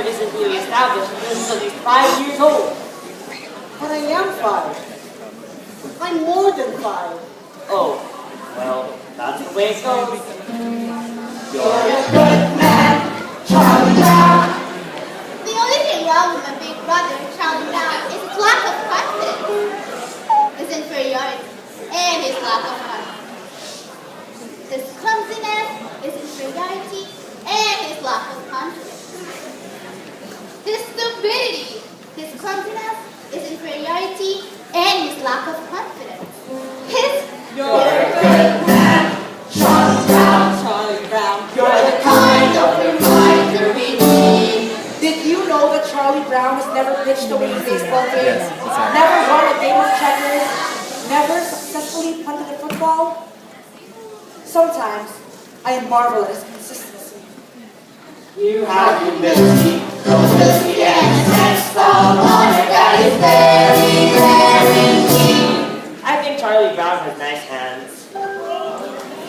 record isn't really established until he's 5 years old. But I am 5. I'm more than 5. Oh, well, that's the way it goes. You're a good man, Charlie Brown. The only thing wrong with my big brother, Charlie Brown, is his lack of confidence, his inferiority, and his lack of confidence. His clumsiness, his inferiority, and his lack of confidence. His stupidity, his clumsiness, his inferiority, and his lack of confidence. You're a good man, Charlie Brown. Charlie Brown. You're the kind of reminder we need. Did you know that Charlie Brown has never pitched a winning baseball game? Never won a game of checkers? Never successfully punted a football? Sometimes I marvel at his consistency. You have humility, nobility, and a sense of honor that is very, very keen. I think Charlie Brown has nice hands.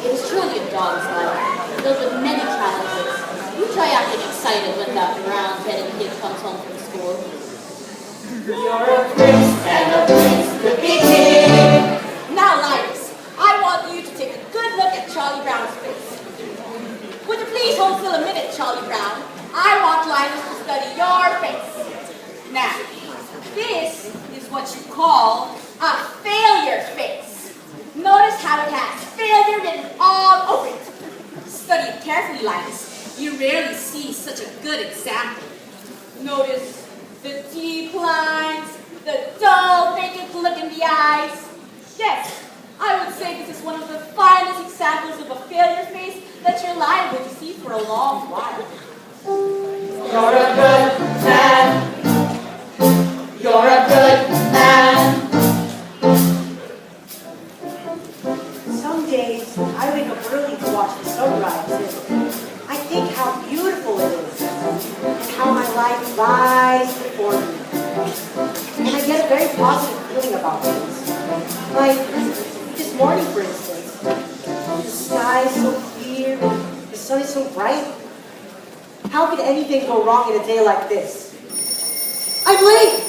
It is truly a dog's life, filled with many challenges. You try acting excited when that brown-headed kid comes home from school. You're a prince, and a prince could be king. Now, Linus, I want you to take a good look at Charlie Brown's face. Would you please hold still a minute, Charlie Brown? I want Linus to study your face. Now, this is what you call a failure face. Notice how it has failure written all over it. Study it carefully, Linus. You rarely see such a good example. Notice the deep lines, the dull, vacant look in the eyes. Yes, I would say this is one of the finest examples of a failure face that you're liable to see for a long while. You're a good man. You're a good man. Some days I wake up early to watch the sunrise and I think how beautiful it is and how my life lies before me. And I get a very positive feeling about things. Like this morning, for instance. The sky is so clear, the sun is so bright. How could anything go wrong in a day like this? I'm late!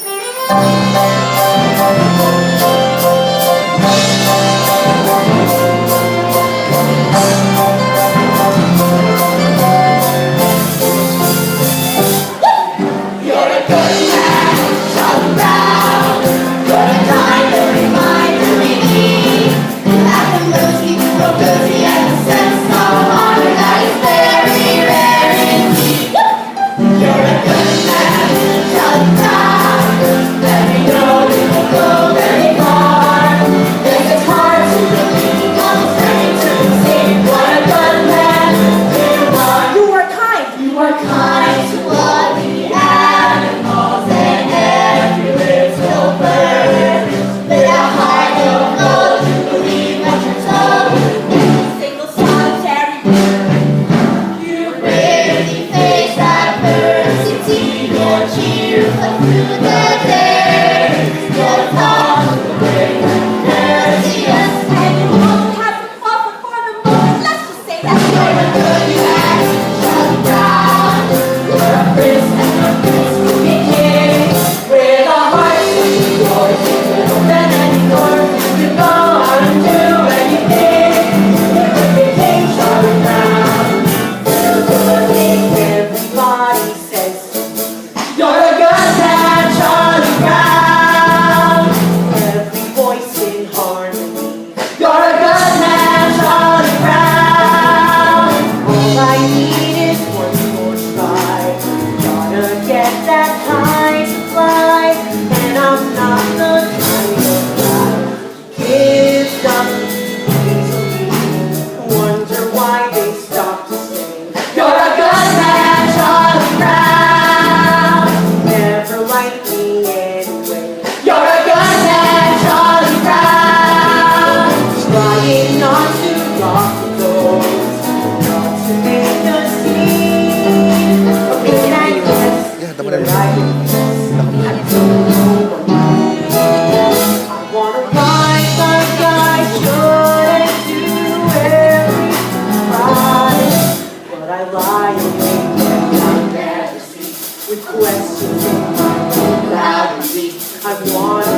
I want to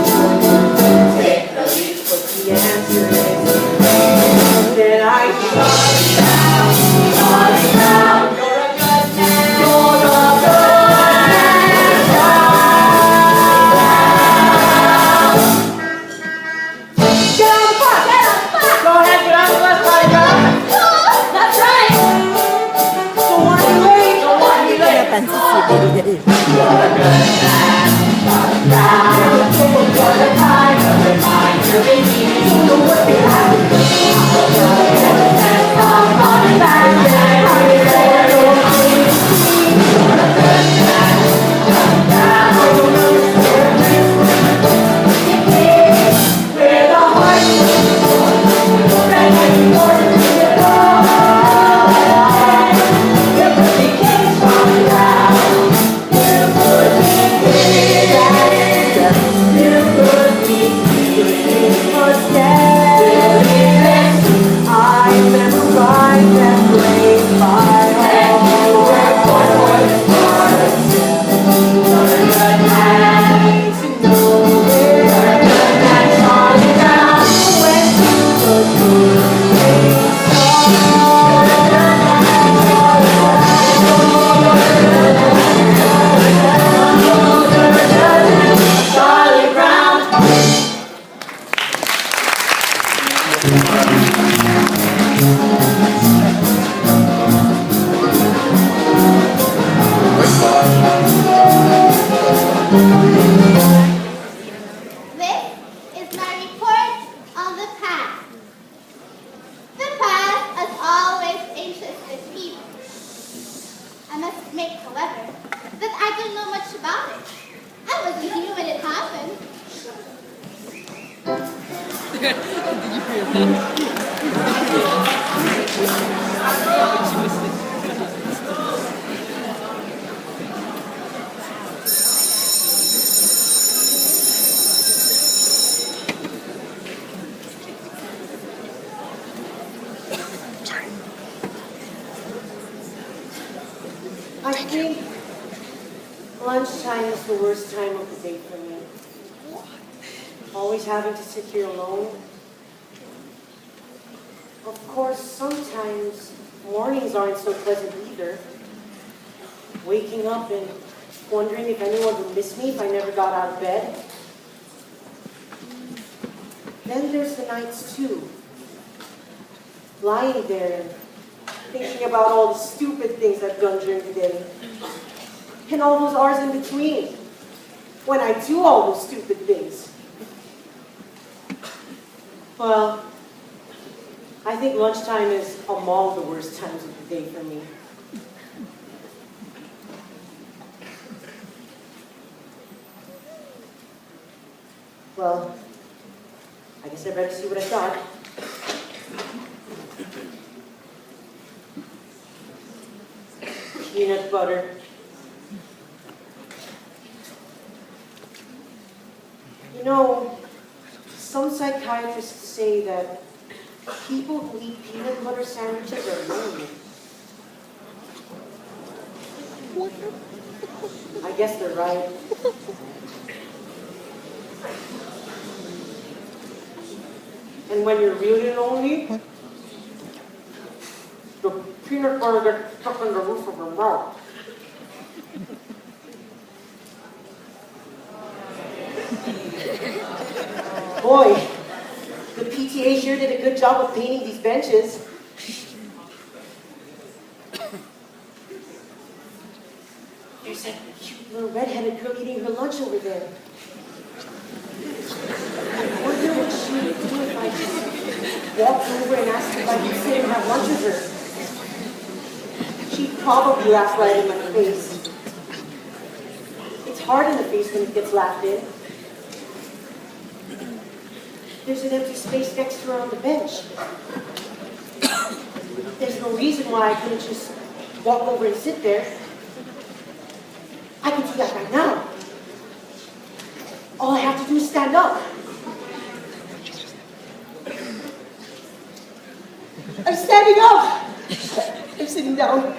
take the leap, but the answer is that I can't. Charlie Brown, you're a good man. You're a good man, Get on the bus! Get on the bus! Go ahead, get on the bus, Charlie Brown. That's right. Don't want to wait. Don't want to be late. You're a good man, Charlie Brown. You're the kind of reminder we need to know what we have to do. And come on back and hurry forward. You're a good man, Charlie Brown. With a heart ready for the dawn. You could be king, Charlie Brown. You could be king. You could be king. But I remember right and brave my and you were born for the stars. You're a good man to know it. You're a good man, Charlie Brown. When the good days start. You're a good man, Charlie Brown. You're a good man, Charlie Brown. This is my report on the past. The past, as always, interested people. I must admit, however, that I don't know much about it. I wasn't here when it happened. I think lunchtime is the worst time of the day for me. Always having to sit here alone. Of course, sometimes mornings aren't so pleasant either. Waking up and wondering if anyone would miss me if I never got out of bed. Then there's the nights too. Lying there and thinking about all the stupid things I've done during the day. And all those hours in between, when I do all those stupid things. Well, I think lunchtime is among the worst times of the day for me. Well, I guess I better see what I got. Peanut butter. You know, some psychiatrists say that people who eat peanut butter sandwiches are lonely. I guess they're right. And when you're really lonely, the peanut butter gets stuck in the roof of your mouth. Boy, the PTA sure did a good job of painting these benches. There's that cute little red-headed girl eating her lunch over there. I wonder what she would do if I just walked over and asked if I could sit and have lunch with her. She'd probably laugh right in my face. It's hard in the face when it gets laughed in. There's an empty space next to her on the bench. There's no reason why I couldn't just walk over and sit there. I can do that right now. All I have to do is stand up. I'm standing up. I'm sitting down.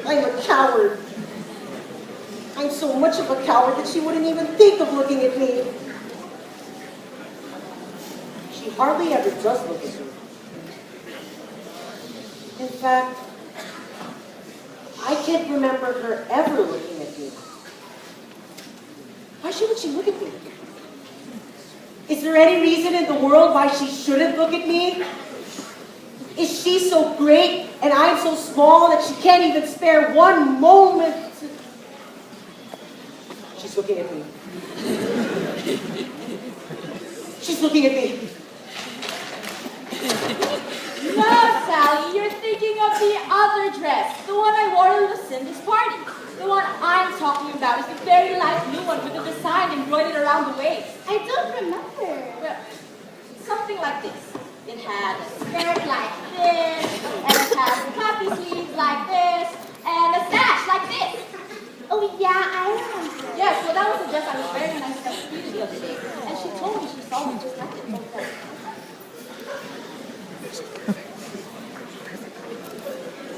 I'm a coward. I'm so much much of a coward that she wouldn't even think of looking at me. She hardly ever does look at me. In fact, I can't remember her ever looking at me. Why shouldn't she look at me? Is there any reason in the world why she shouldn't look at me? Is she so great and I'm so small that she can't even spare one moment? She's looking at me. She's looking at me. No, Sally, you're thinking of the other dress, the one I wore to Lucinda's party. The one I'm talking about is the very light blue one with the design embroidered around the waist. I don't remember. Well, something like this. It had a skirt like this, and it had puffy sleeves like this, and a sash like this. Oh yeah, I remember. Yes, well that was the dress I was wearing when I stepped through the other day, and she told me she saw me just like it.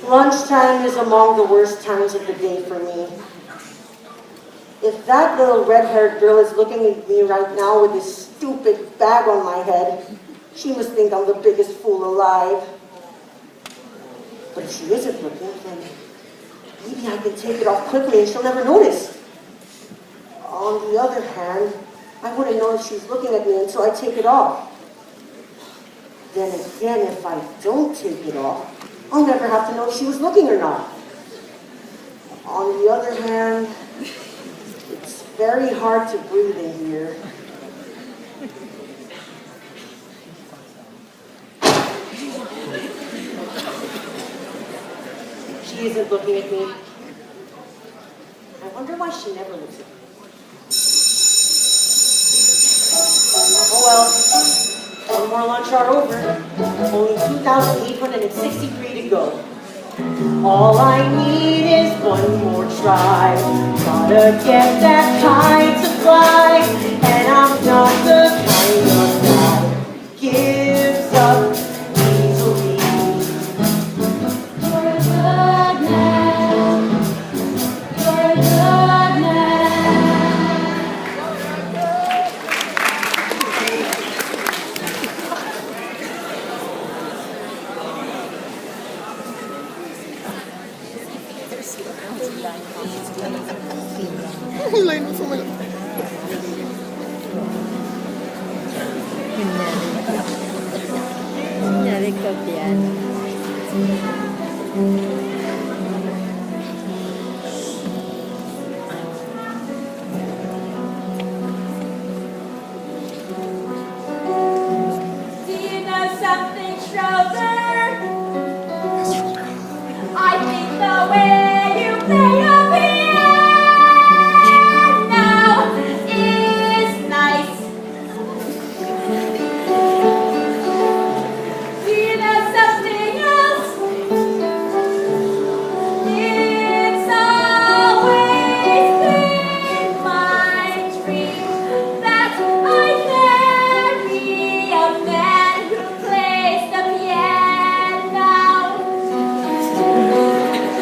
Lunchtime is among the worst times of the day for me. If that little red-haired girl is looking at me right now with this stupid bag on my head, she must think I'm the biggest fool alive. But if she isn't looking, then maybe I can take it off quickly and she'll never notice. On the other hand, I wouldn't know if she's looking at me until I take it off. Then again, if I don't take it off, I'll never have to know if she was looking or not. On the other hand, it's very hard to breathe in here. She isn't looking at me. I wonder why she never looks at me. Oh well, one more lunch hour over. Only 2,863 to go. All I need is one more try. Gotta get that kite to fly. And I'm not the kind of guy who gives up easily. You're a good man. You're a good man. Kunyari kopian. Do you know something, Schroeder? I think the way you play your piano is nice. Do you know something else? It's always been my dream that I marry a man who plays the piano.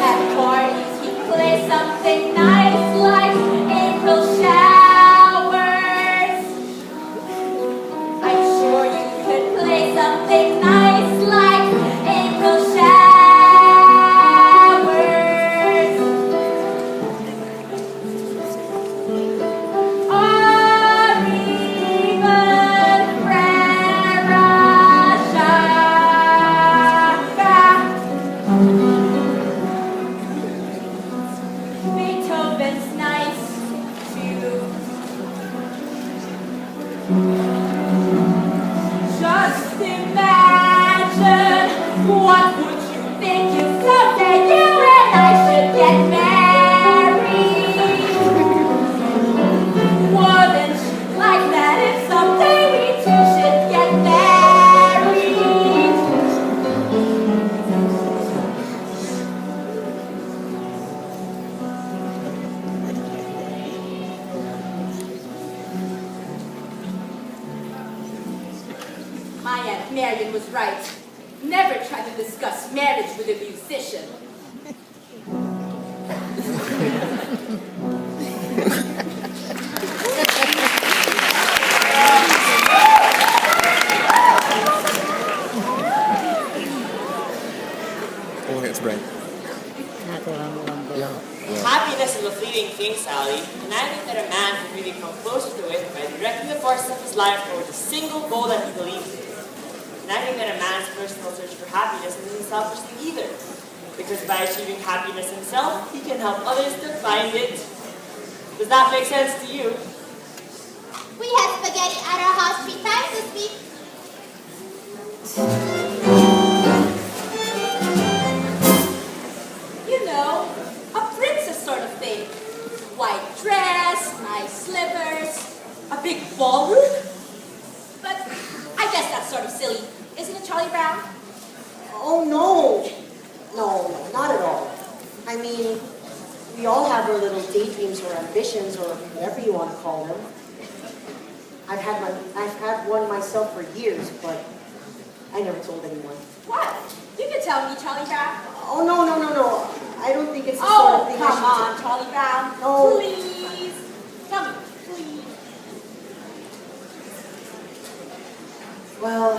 At parties he plays something nice like April showers. I'm sure you could play something nice like April showers. Or even Frere Shaka. Beethoven's nice too. Just imagine, what would you think if someday you and I should get married? Wouldn't you like that if someday we two should get married? My Aunt Marion was right. Never try to discuss marriage with a musician. Sally, and I think that a man can really come closer to it by directing the forces of his life towards a single goal that he believes in. And I think that a man's personal search for happiness isn't a selfish thing either, because by achieving happiness himself, he can help others to find it. Does that make sense to you? We had spaghetti at our house 3 times this week. You know, a princess sort of thing. White dress, nice slippers, a big ballroom. But I guess that's sort of silly, isn't it, Charlie Brown? Oh, no. No, not at all. I mean, we all have our little daydreams or ambitions or whatever you want to call them. I've had one myself for years, but I never told anyone. What? You can tell me, Charlie Brown. Oh, no. I don't think it's the sort of Oh, thing come I should on, Charlie Brown. No. Please. Tell me, please. Well,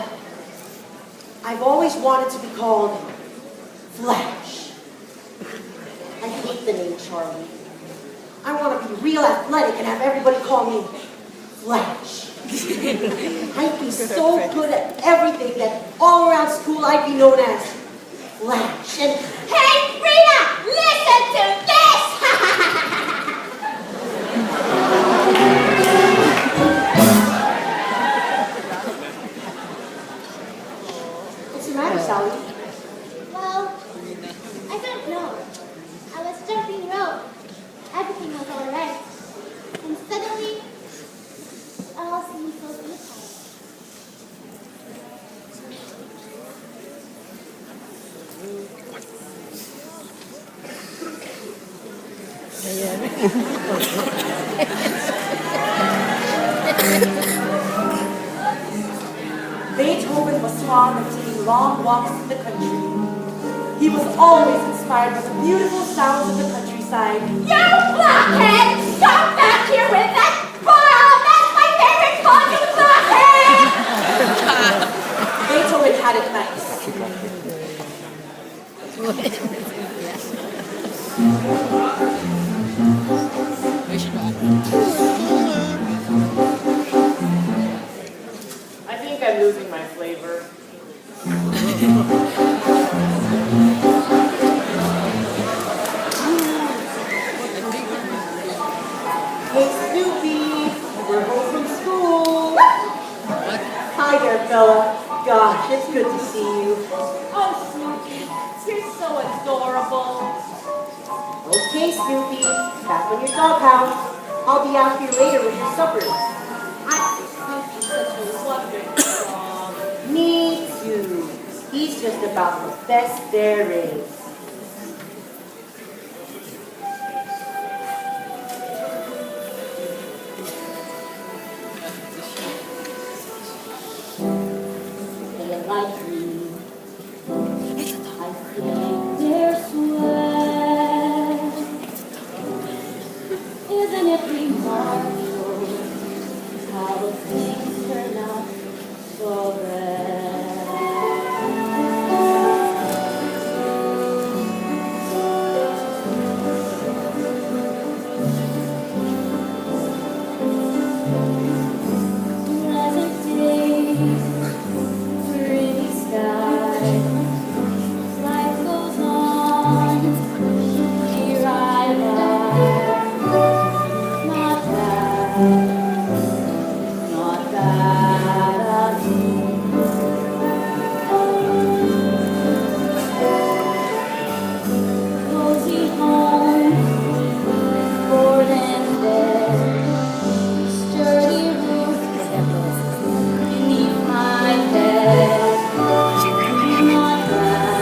I've always wanted to be called Flash. I hate the name Charlie. I want to be real athletic and have everybody call me Flash. I'd be so good at everything that all around school I'd be known as Flash. And Hey, Rita, listen to this! what's the matter, Sally? Well, I don't know. I was jumping rope. Everything was alright. And suddenly, it all seemed so beautiful. Beethoven was fond of taking long walks in the country. He was always inspired by the beautiful sounds of the countryside. You blockhead! Come back here with that ball! That's my favorite ball, you blockhead! Beethoven had it nice. I think I'm losing my flavor. Hey, Snoopy, we're home from school. Hi there, fella. Gosh, it's good to see you. Oh, Snoopy, you're so adorable. Okay, Snoopy, back on your doghouse. I'll be out here later with your supper. I think Snoopy's such a wonderful dog. Me too. He's just about the best there is. They like me. I think they're sweat. Isn't it remarkable how the things turn out so bad? Pleasant days, pretty skies, life goes on. Here I lie, not bad at all. Cozy home, board and bed, sturdy roof beneath my head. Not bad, not bad.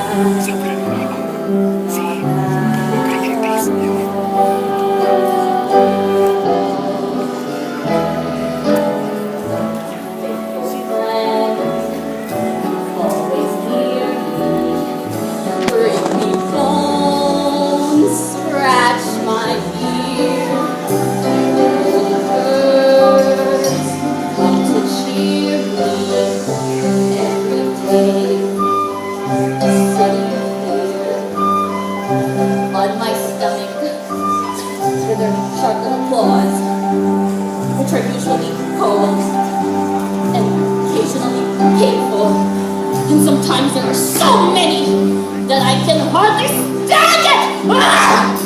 applause, which are usually cold and occasionally painful. And sometimes there are so many that I can hardly stand it! Ah!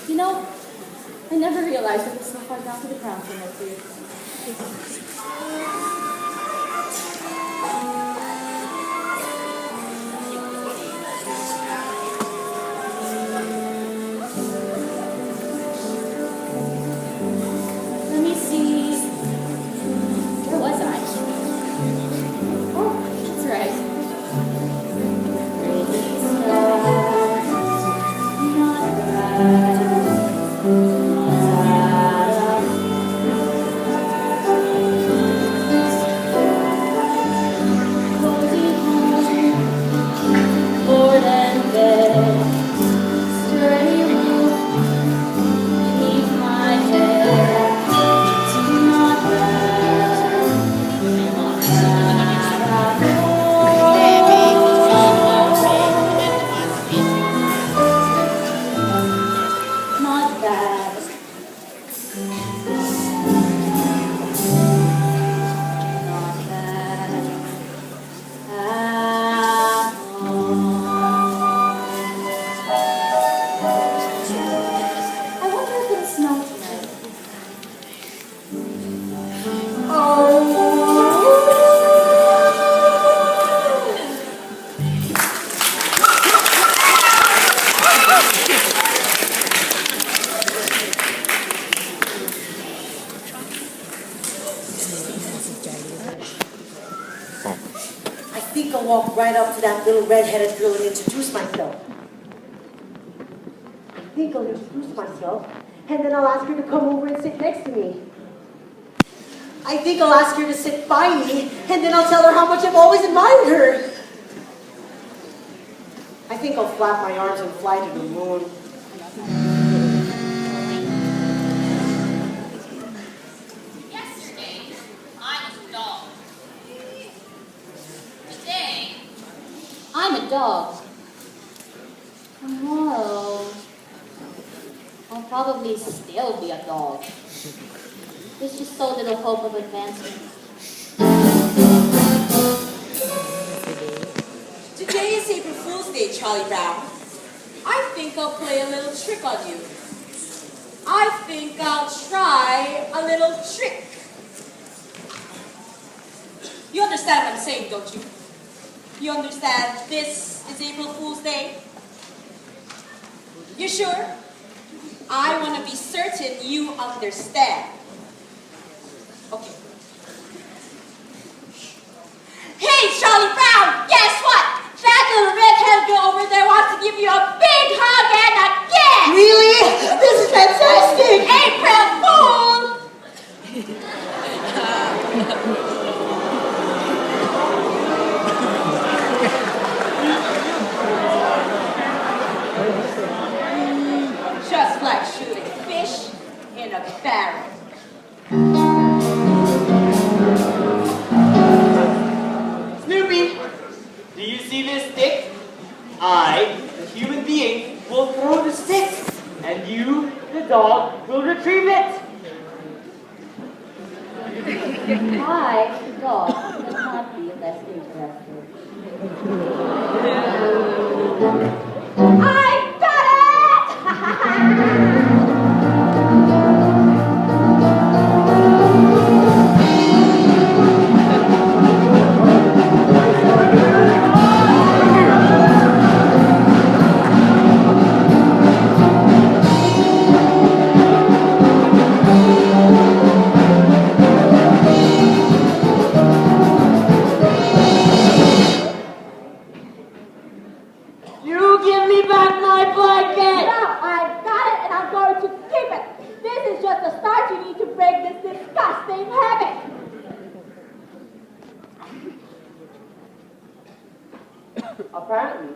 You know, I never realized it was so far down to the ground for most of you. Let me see. Where was I? Oh, that's right. Not bad. I think I'll walk right up to that little red-headed girl and introduce myself. I think I'll introduce myself, and then I'll ask her to come over and sit next to me. I think I'll ask her to sit by me, and then I'll tell her how much I've always admired her. I think I'll flap my arms and fly to the moon. Yesterday, I was a dog. Today, I'm a dog. Tomorrow, I'll probably still be a dog. There's just so little hope of advancement. Today is April Fool's Day, Charlie Brown. I think I'll play a little trick on you. I think I'll try a little trick. You understand what I'm saying, don't you? You understand this is April Fool's Day? You sure? I want to be certain you understand. Okay. Hey, Charlie Brown, guess what? That little red-haired girl over there wants to give you a big hug and a kiss! Really? This is fantastic! April Fool! Just like shooting fish in a barrel. Snoopy, do you see this stick? I, the human being, will throw the stick, and you, the dog, will retrieve it. I, the dog, could not be less interested. I got it! Apparently,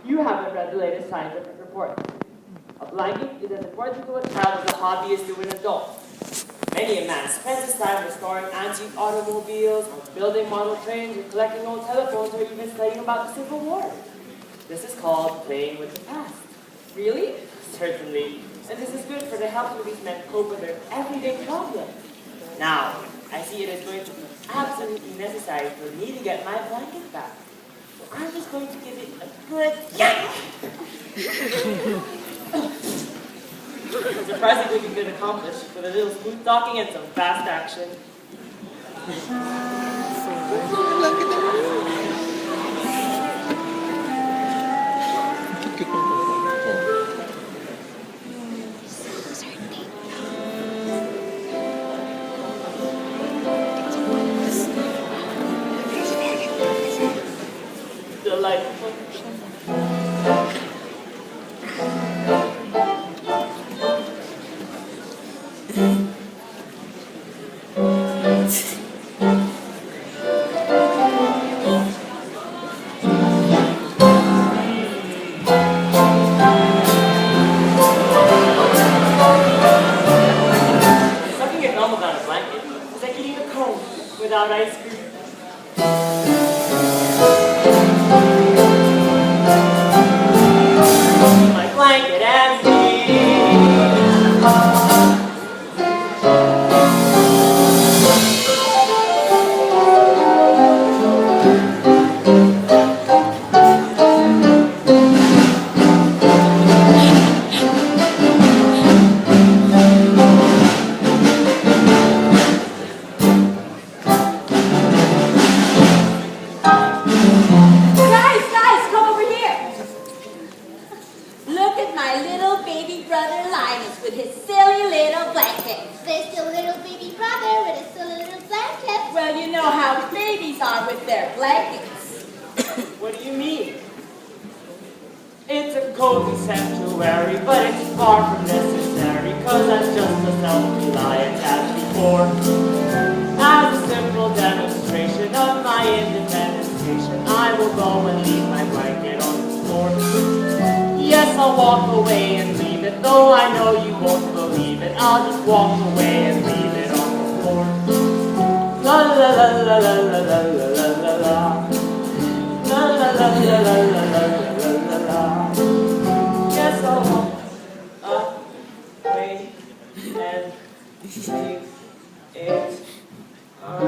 you haven't read the latest scientific report. A blanket is as important to a child as a hobby is to an adult. Many a man spends his time restoring antique automobiles, or building model trains, or collecting old telephones, or even studying about the Civil War. This is called playing with the past. Really? Certainly. And this is good for the help of these men cope with their everyday problems. Now, I see it is going to be absolutely necessary for me to get my blanket back. So I'm just going to give it a good yank. Surprisingly good accomplished with a little smooth talking and some fast action. Delightful. Sucking a thumb without a blanket is like eating a cone without ice cream. My blanket and me. Guys, come over here. Look at my little baby brother Linus with his silly little blanket. There's still a little baby brother with a silly little blanket. Well, you know how babies are with their blankets. What do you mean? It's a cozy sanctuary, but it's far from necessary, cause I'm just as self-reliant as before. As a simple demonstration of my independent station, I will go and leave my blanket on the floor. Yes, I'll walk away and leave it, though I know you won't believe it. I'll just walk away and leave it on the floor. La la la la la la la la la la la. La la la la la la la la la la. Yes, I'll walk away and leave it on.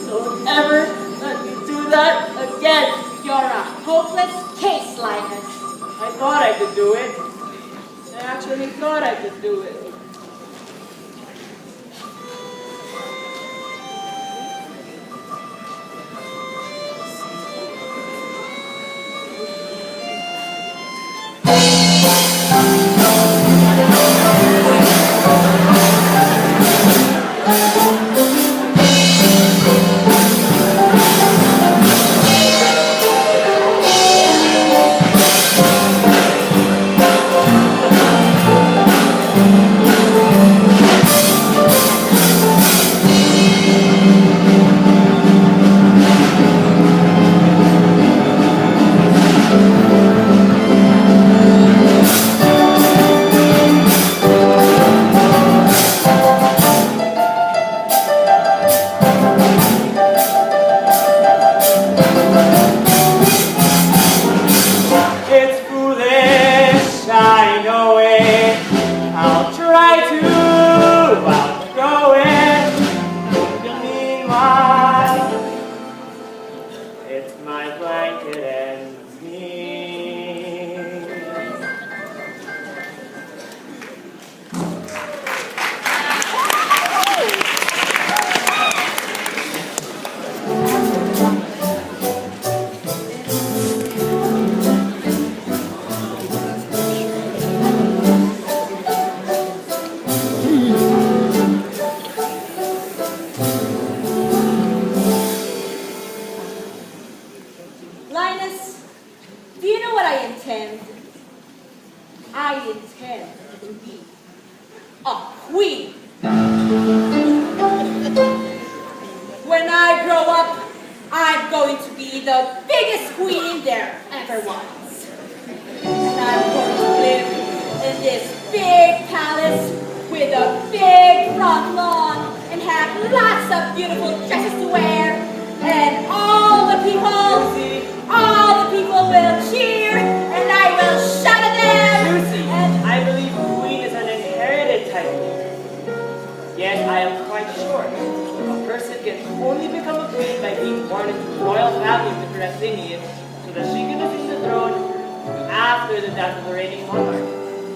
Don't ever let me do that again. You're a hopeless case, Linus. I thought I could do it. I actually thought I could do it. I intend to be a queen. When I grow up, I'm going to be the biggest queen there ever was. And I'm going to live in this big palace with a big front lawn and have lots of beautiful dresses to wear. And all the people will cheer, and I will shout at them. Lucy, I believe queen is an inherited title. Yet I am quite sure a person can only become a queen by being born into a royal family with the correct lineage so that she can assume the throne after the death of the reigning monarch.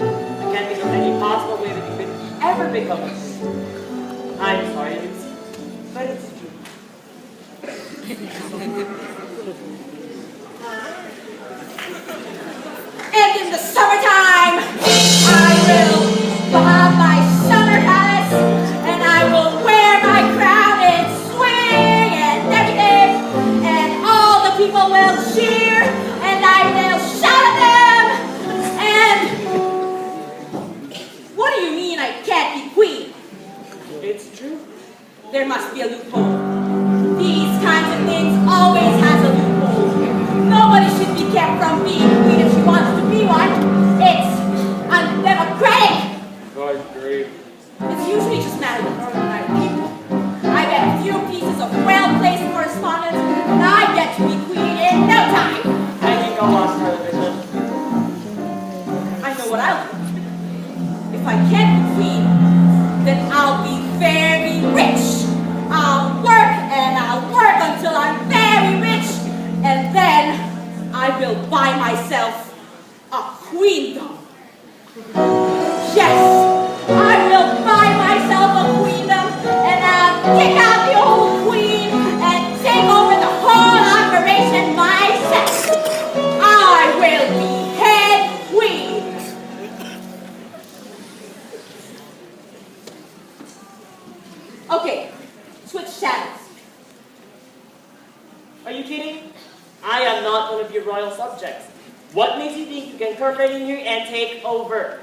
I can't think of any possible way that you could ever become a queen. I'm sorry, Lucy, but it's true. And in the summertime, I will have my summer palace, and I will wear my crown and swing and everything, and all the people will cheer, and I will shout at them. And what do you mean I can't be queen? It's true. There must be a loophole. These kinds of things always has a loophole. Nobody should be kept from being queen if she wants to be one. It's undemocratic. God, great. It's usually just matter of ordinary people. I get a few pieces of well-placed correspondence, and I get to be queen in no time. I think I'll watch television. I know what I'll do. If I can't be queen, then I'll be very rich. I'll work and I'll work until I'm very rich, and then I will buy myself a queendom. Yes, I will buy myself a queendom, and I'll kick out the old queen and take over the whole operation myself. I will be head queen. Okay, switch channels. Are you kidding? I am not one of your royal subjects. What makes you think you can come right in here and take over?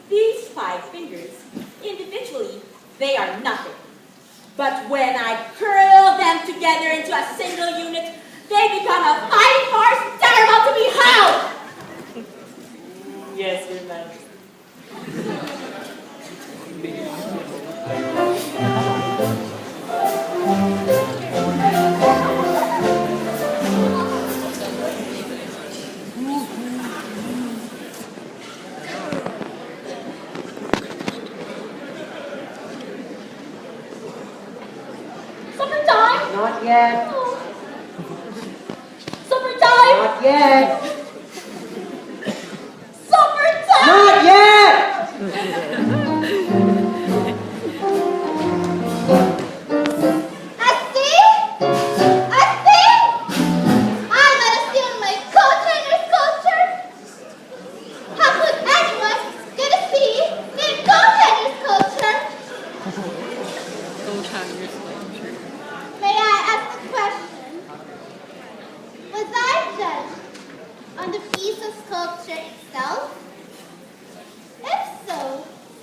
These 5 fingers, individually, they are nothing. But when I curl them together into a single unit, they become a fighting force terrible to behold! Yes, Your Majesty. Supper time? Not yet. Oh. Supper time? Not yet. Supper time? Not yet. I'm not assuming my co-trainer's culture. How could anyone get to see the co-trainer's culture? May I ask a question? Was I judged on the piece of sculpture itself? If so,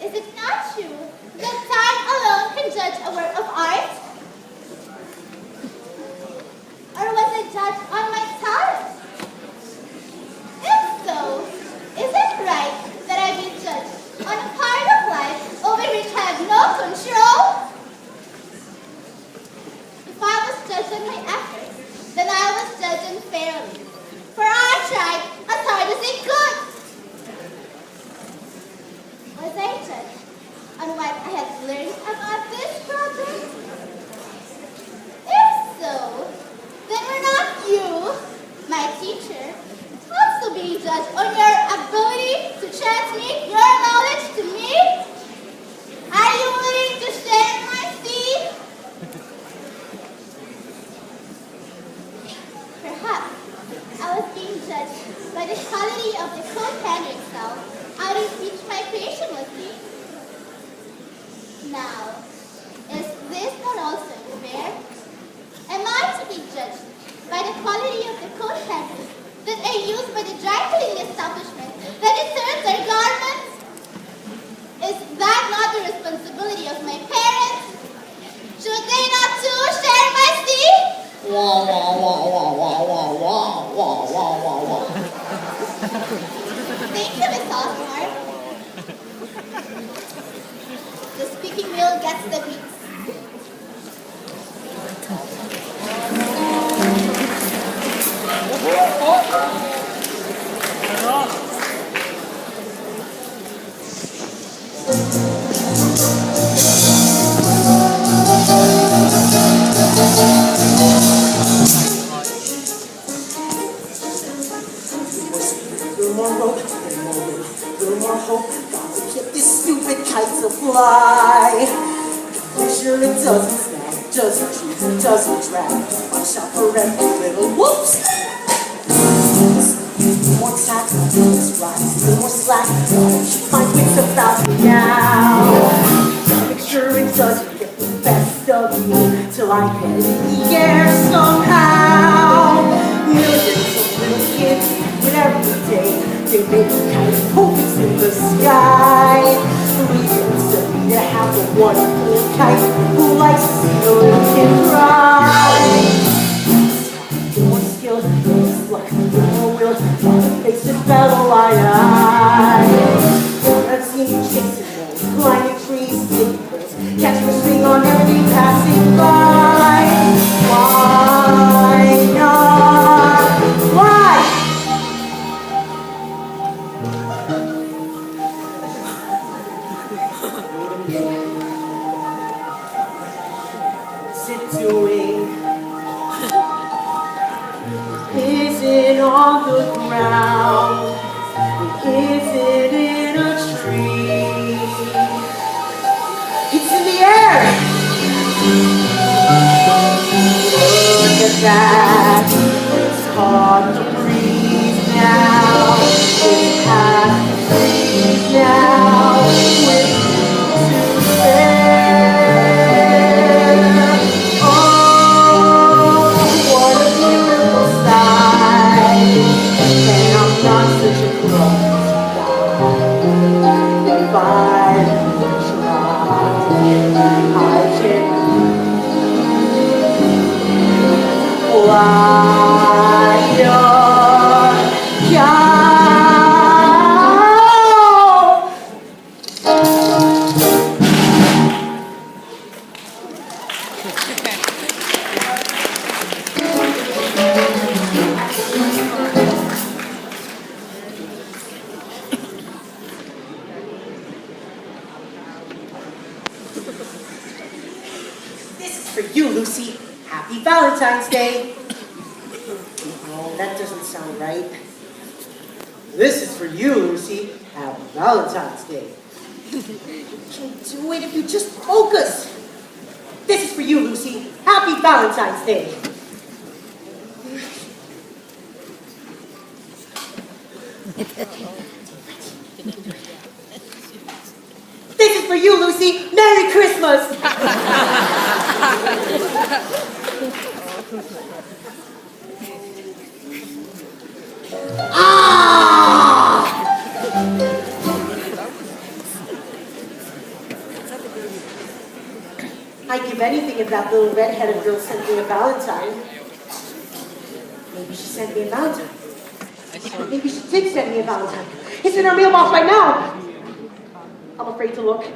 is it not true that time alone can judge a work of art? Or was I judged on my talent? If so, is it right that I be judged on a part of life over which I have no control? If I was judged on my efforts, then I was judged unfairly, for I tried as hard as I could. Was I judged on what I had learned about this project? If so, then were not you, my teacher, also being judged on your ability to transmit your knowledge to me? Are you willing to share my seed? Perhaps I was being judged by the quality of the co-pen itself out of which my creation was made. Now, is this not also fair? Am I to be judged by the quality of the coat pencils that are used by the dry cleaning establishment that it serves their garments? Is that not the responsibility of my parents? Should they not too share my seed? Wah, wah, wah, wah, wah, wah, wah, wah, wah, wah, wah. Thank you, Miss Osborne. The squeaky wheel gets the beats. Little more rope, little more hope. Got to get this stupid kite to fly. Make sure it doesn't snap, doesn't cheat, doesn't drag. Watch out for every little whoops. More tack, let's rise, little more slack. Gotta keep my wits about me now. Make sure it doesn't get the best of me till I head in the air somehow. Millions of little kids with every day they make kind of hopes in the sky. Reasons for me to have a wonderful kite who likes to see the little kid cry. More skill, more luck, more will, gotta face it battle eye. I've seen you chasing those, climbing trees, taking those, catching a string on everything passing by. Why not? Why? What's it doing? Is it on the ground? Is it in a tree? It's in the air! Look at that! It's hard to breathe now. It's hard to breathe now. With you to spare. Oh, what a beautiful sight. And I'm not such a close guy. If I try, I can fly your kite. This is for you, Lucy. Happy Valentine's Day. Oh, that doesn't sound right. This is for you, Lucy. Happy Valentine's Day. You can do it if you just focus. This is for you, Lucy. Happy Valentine's Day. This is for you, Lucy. Merry Christmas. Ah! I'd give anything if that little red-headed girl sent me a Valentine. Maybe she sent me a Valentine. Maybe she did send me a Valentine. It's in her mailbox right now. I'm afraid to look.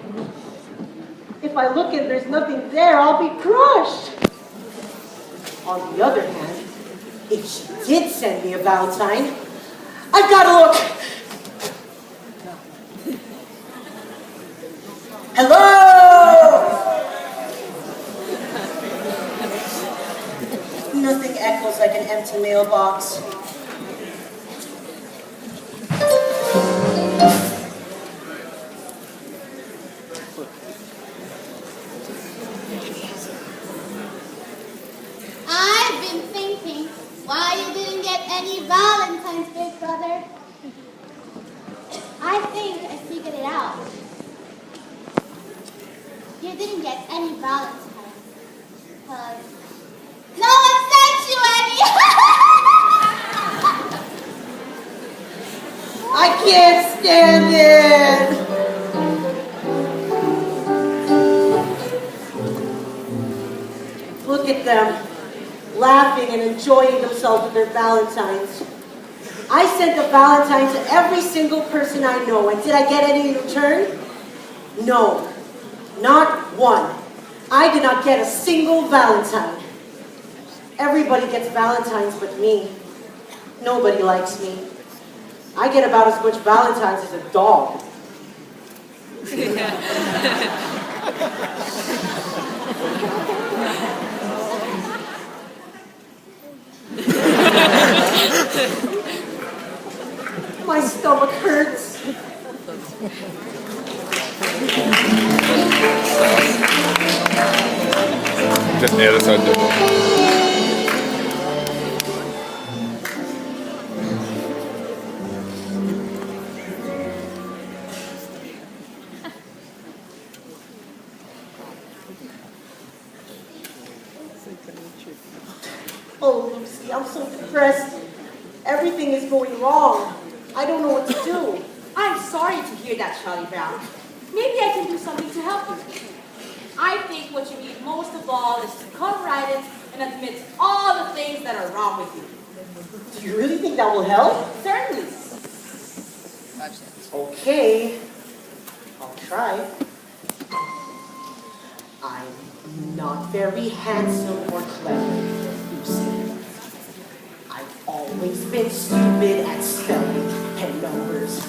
If I look and there's nothing there, I'll be crushed. On the other hand, if she did send me a Valentine, I've got to look. Hello? Nothing echoes like an empty mailbox. I've been thinking why you didn't get any Valentine's, big brother. I think I figured it out. You didn't get any Valentine's because no one sent you any. I I can't stand it. Look at them, laughing and enjoying themselves with their Valentines. I sent a Valentine to every single person I know, and did I get any in return? No, not one. I did not get a single Valentine. Everybody gets Valentines but me. Nobody likes me. I get about as much Valentines as a dog. My stomach hurts. DLSZ. Oh, Lucy, I'm so depressed. Everything is going wrong. I don't know what to do. I'm sorry to hear that, Charlie Brown. Maybe I can do something to help you. I think what you need most of all is to come right in and admit all the things that are wrong with you. Do you really think that will help? Certainly. Okay, I'll try. I'm not very handsome or clever, Lucy. I've always been stupid at spelling and numbers.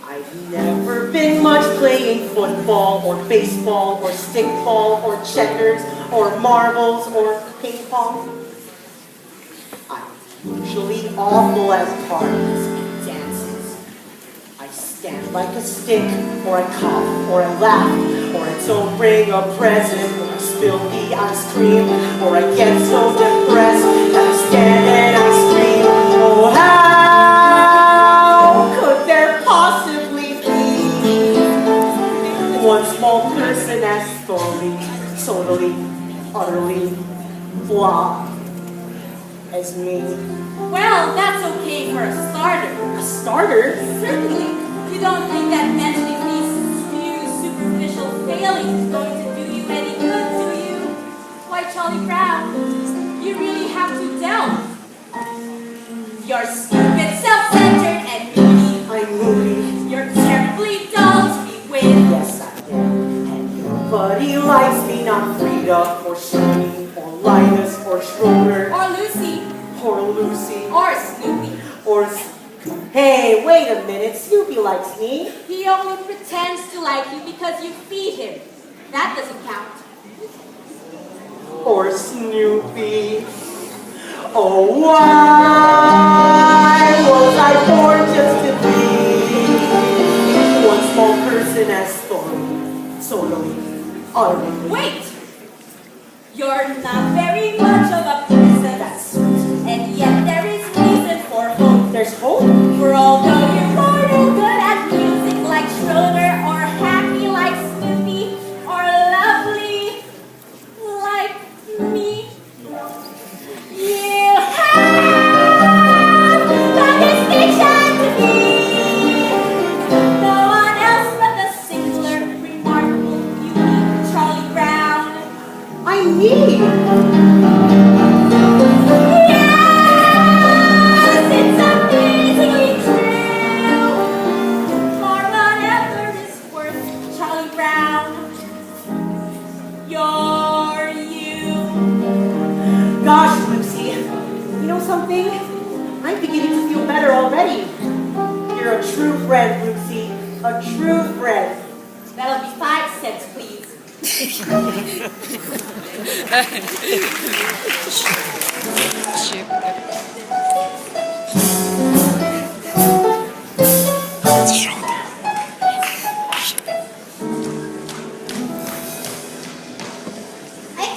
I've never been much playing football or baseball or stickball or checkers or marbles or ping pong. I'm usually awful at parties and dances. I stand like a stick, or I cough, or I laugh, or I don't bring a present, or I spill the ice cream, or I get so depressed that I stand and I scream. Oh, how could there possibly be one small person as totally, utterly flawed as me? Well, that's okay for a starter. A starter? Certainly. You don't think that mentioning these few superficial failings is going to do you any good, do you? Why, Charlie Brown, you really have to delve. You're stupid, self-centered, and moody. I'm moody. You're terribly dull to be with. Yes, I am. And nobody likes me, not Frida, or Shirley, or Linus, or Schroeder, Or Lucy. or Lucy, Or Snoopy. or... Hey, wait a minute. Snoopy likes me. He only pretends to like you because you feed him. That doesn't count. Or Snoopy. Oh, why was I born just to be one small person as totally, utterly. Wait! You're not very much of a person. That's sweet. And yet there is reason for hope. There's hope. For although you're more than good at music like Schroeder, or happy like Snoopy, or lovely like me, you have the distinction to be no one else but the singular, remarkable beauty, Charlie Brown. I need. Yes, it's amazingly true. For whatever is worth, Charlie Brown, you're you. Gosh, Lucy, you know something? I'm beginning to feel better already. You're a true friend, Lucy. A true friend. That'll be 5 cents, please. I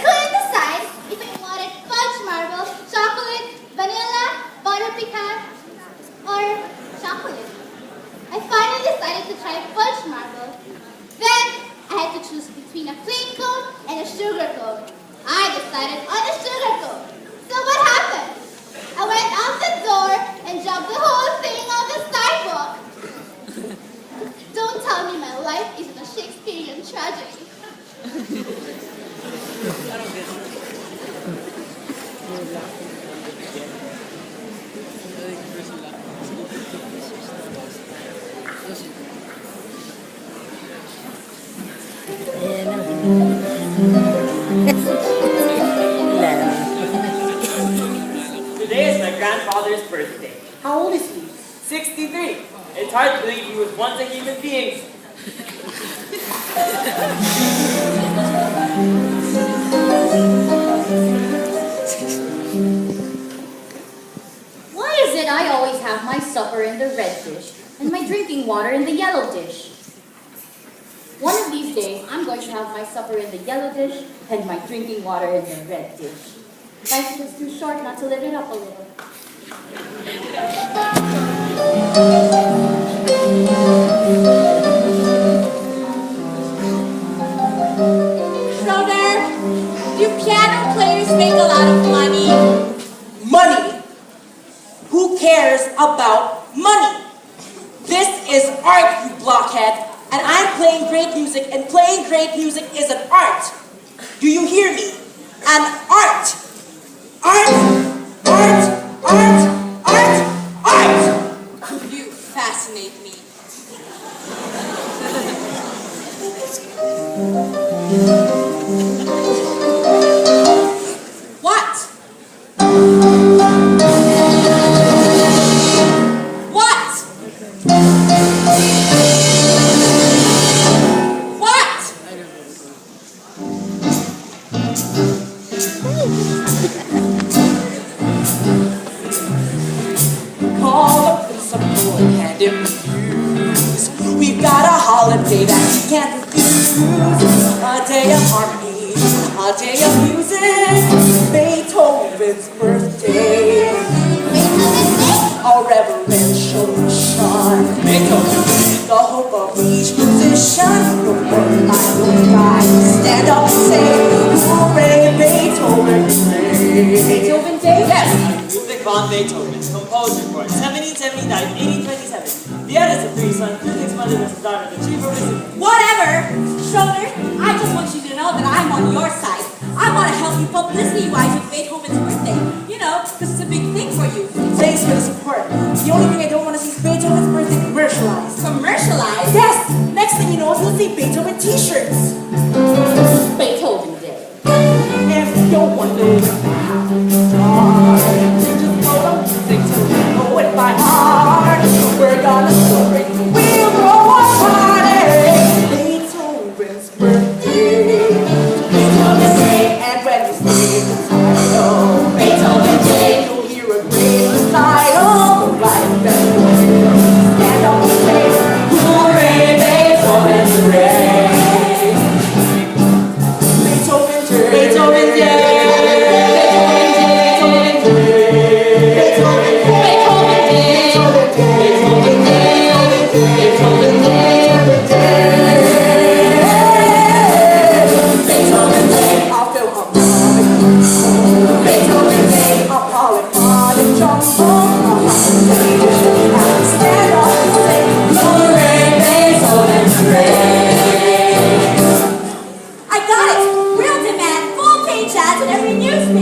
couldn't decide if I wanted fudge marble, chocolate, vanilla, butter pecan, or chocolate. I finally decided to try fudge marble. Then I had to choose between a plain cone and a sugar cone. I decided on the sugar cone. So what happened? I went out the door and dropped the whole thing on the sidewalk. Today is my grandfather's birthday. How old is he? 63. It's hard to believe he was once a human being. Why is it I always have my supper in the red dish and my drinking water in the yellow dish? One of these days, I'm going to have my supper in the yellow dish and my drinking water in the red dish. Life is too short not to live it up a little. Schroeder, do piano players make a lot of money? Money? Who cares about money? This is art, you blockhead. And I'm playing great music, and playing great music is an art. Do you hear me? An art. Art, art, art, art, art. You fascinate me. What? What? What? Call the principal and hand him the news. We've got a holiday that we can't refuse. A day of harmony, a day of music. Beethoven's birthday. A reverential mission. Beethoven. The hope of each musician. No word I will die. Stand up and say, hooray, Beethoven Day. Beethoven Day? Yes, Ludwig von Beethoven, composer for 1779-1827. The eldest of three sons, Ludwig's mother was the daughter of the chief artisan. Whatever! Schroeder, I just want you to know that I'm on your side. I want to help you publicity-wise with Beethoven's birthday. You know, because it's a big thing for you. Thanks for the support. The only thing I don't want to see is Beethoven's birthday commercialized. Commercialized? Yes! Next thing you know, you'll see Beethoven t-shirts. Beethoven Day. If you're wondering how to start, you just go to music to know it by heart. We're gonna celebrate, we'll throw a party. Beethoven's birthday. Beethoven's Day. And when we sing the title, Beethoven's Day, you'll hear a great recital. Right then, stand up and say, hooray, Beethoven's Day. Beethoven Day. Beethoven Day.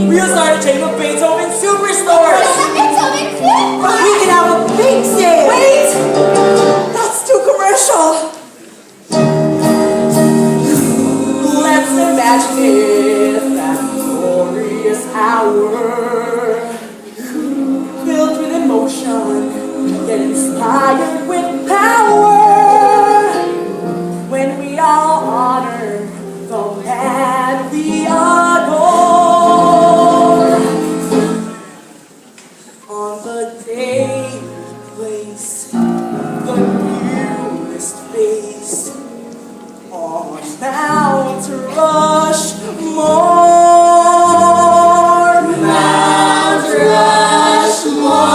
We'll start a chain of Beethoven superstores. We can have a big sale. Wait! That's too commercial. Let's imagine it, that glorious hour. Filled with emotion, yet inspired with power. When we all honor the man we adore. On the day, place, the newest face on Mount Rushmore. Mount Rushmore.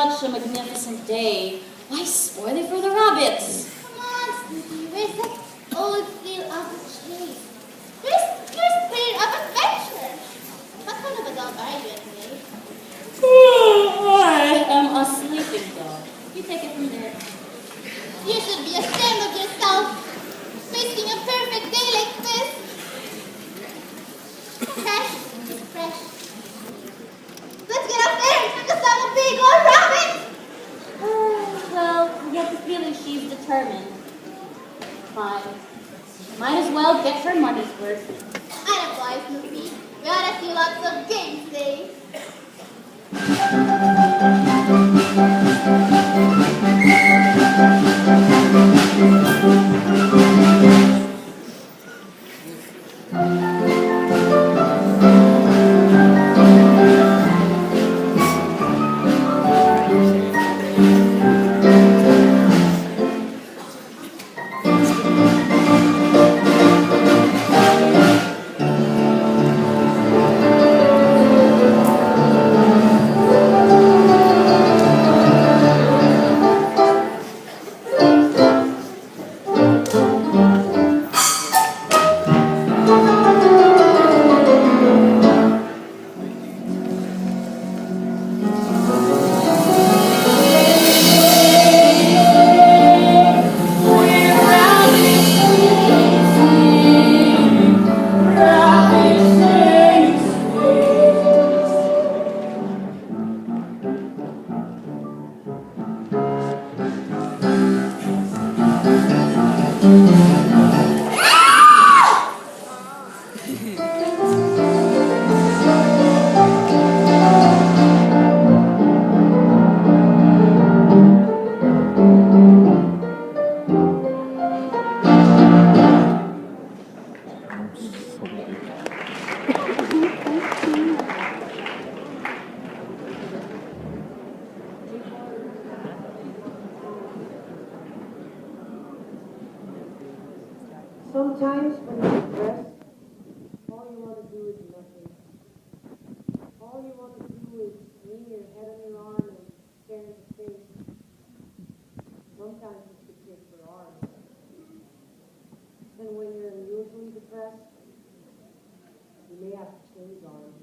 such a magnificent day. Why spoil it for the rabbits? Come on, Snoopy. Where's that old thrill of the chase? Where's your spirit of adventure? What kind of a dog are you anyway? I am a sleeping dog. You take it from there. You should be ashamed of yourself, wasting a perfect day like this. Fresh is fresh. Let's get up there and focus on a big old rabbit. Well, I get the feeling she's determined. Fine. Might as well get her money's worth. Atta boy, Snoopy. We ought to see lots of games today. Sometimes when you're depressed, all you want to do is nothing. All you want to do is lean your head on your arm and stare into space. Sometimes it's the case for arms. And when you're unusually depressed, you may have to change arms.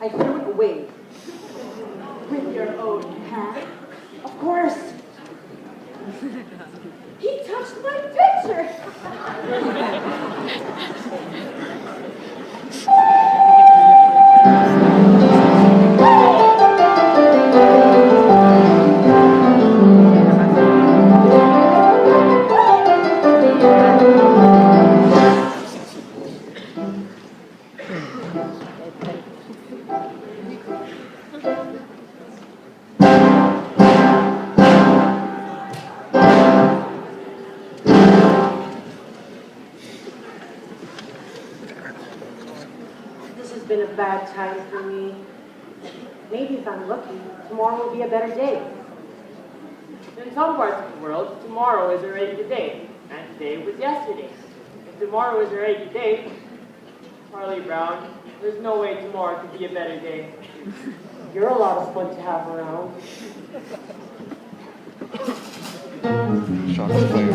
I threw it away. With your own hand? Of course. He touched my picture. Been a bad time for me. Maybe if I'm lucky, tomorrow will be a better day. In some parts of the world, tomorrow is already today, and today was yesterday. If tomorrow is already today, Charlie Brown, there's no way tomorrow could be a better day. You're a lot of fun to have around. Shots fired.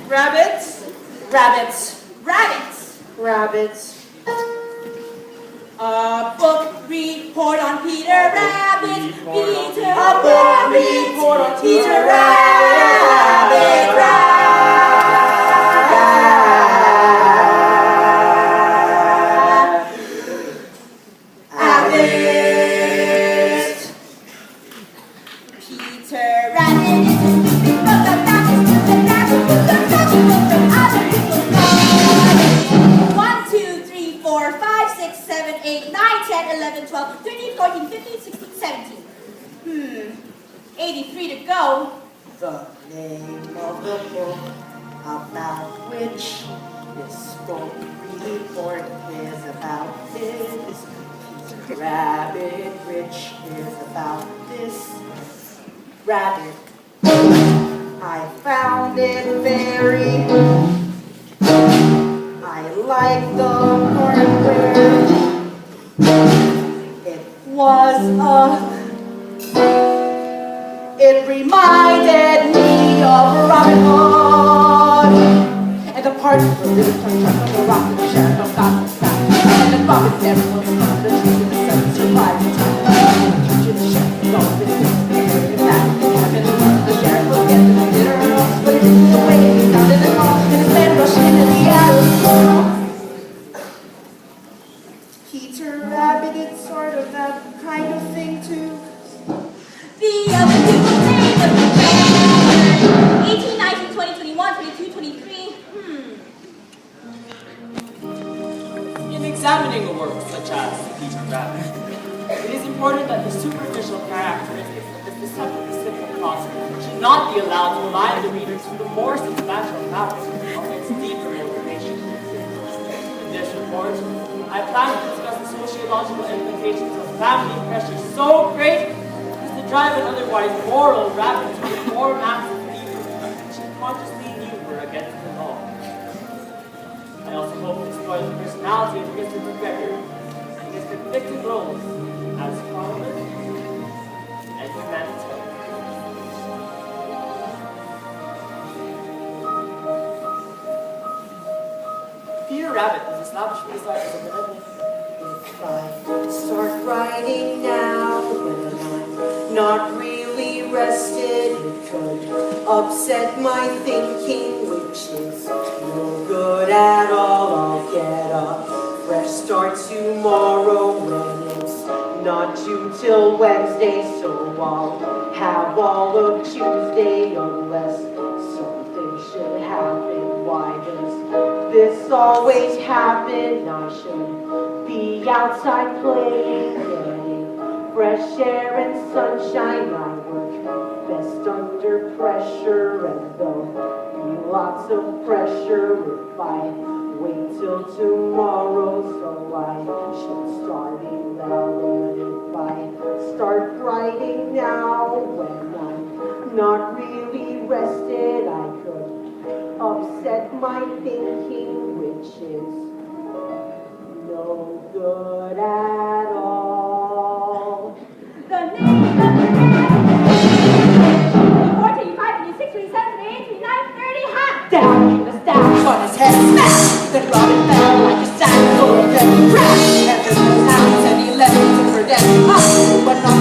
Rabbits, rabbits, rabbits. Rabbits. A book report on Peter Rabbit. Peter A book report on Peter Rabbit. Peter Rabbit is a big book of rabbits. The rabbit is a rabbit book that other people know. 1, 2, 3, 4, 5, 6, 7, 8, 9, 10, 11, 12, 13, 14, 15, 16, 17. 83 to go. The name of the book about which this book report is about this. Peter Rabbit, which is about this rabbit. I found it very. I like the part where it was it reminded me of Robin Hood. And the part where it turned on the rock and the sheriff of Gotham's back. And the Robin never was on the truth and the seven survived the time. The sheriff was all business and the back. The sheriff was getting the dinner, but it didn't go away. He found it at all, and his men rushed into the alley. Peter Rabbit, it's sort of that kind of thing too. The other people's names of the children. 18, 19, 20, 21, 22, 23. In examining a work such as Peter Rabbit, it is important that the superficial characteristics of this deceptive plot should not be allowed to blind the reader to the more substantial fabric of its deeper information. In this report, I plan to discuss the sociological implications of family pressure so great as to drive an otherwise moral rabbit to perform acts of evil which he consciously knew were against the law. I also hope to explore the personality of Mr. McGregor and his conflicting roles as Parliament and humanitarian. Peter Rabbit was established with as a benevolent. If I start writing now when I'm not really rested, it could upset my thinking, which is no good at all. I'll get a fresh start tomorrow when it's not due till Wednesday, so I'll have all of Tuesday unless something should happen. Why does this always happen? I should be outside playing, getting fresh air and sunshine. I work best under pressure, and there'll be lots of pressure if I wait till tomorrow. So I should start it now, and if I start writing now when I'm not really rested, I could upset my thinking, which is no good at all. The name of the report 85, 86, 87, 88, 89, 30, hot. Down came the staff on his head, smash! Then Robin fell like a sack full of heavy crash. And there was hounds and 11 to for death. But not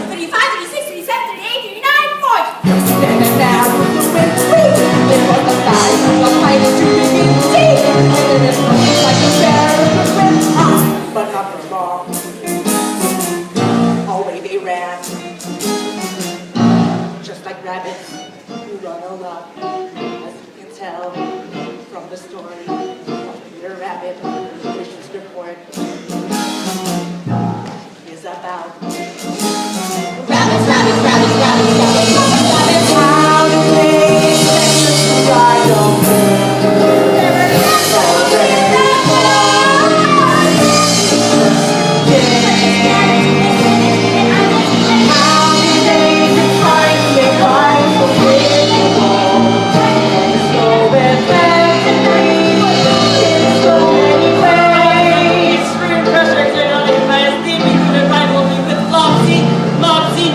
35, 36, 37, 38, 39, 40. standing down with the wind sweep. It was the size of a fight to begin deep. And it looked like a bear in the wind, but not for long. Away they ran, just like rabbits who run a lot, as you can tell from the story of Peter Rabbit, which this report is about. Rabbits, rabbits, rabbits, rabbits, rabbits, rabbits, rabbits. How to play to ride on Extreme pressure exerted on him by his deep included rivalry with Mopsy.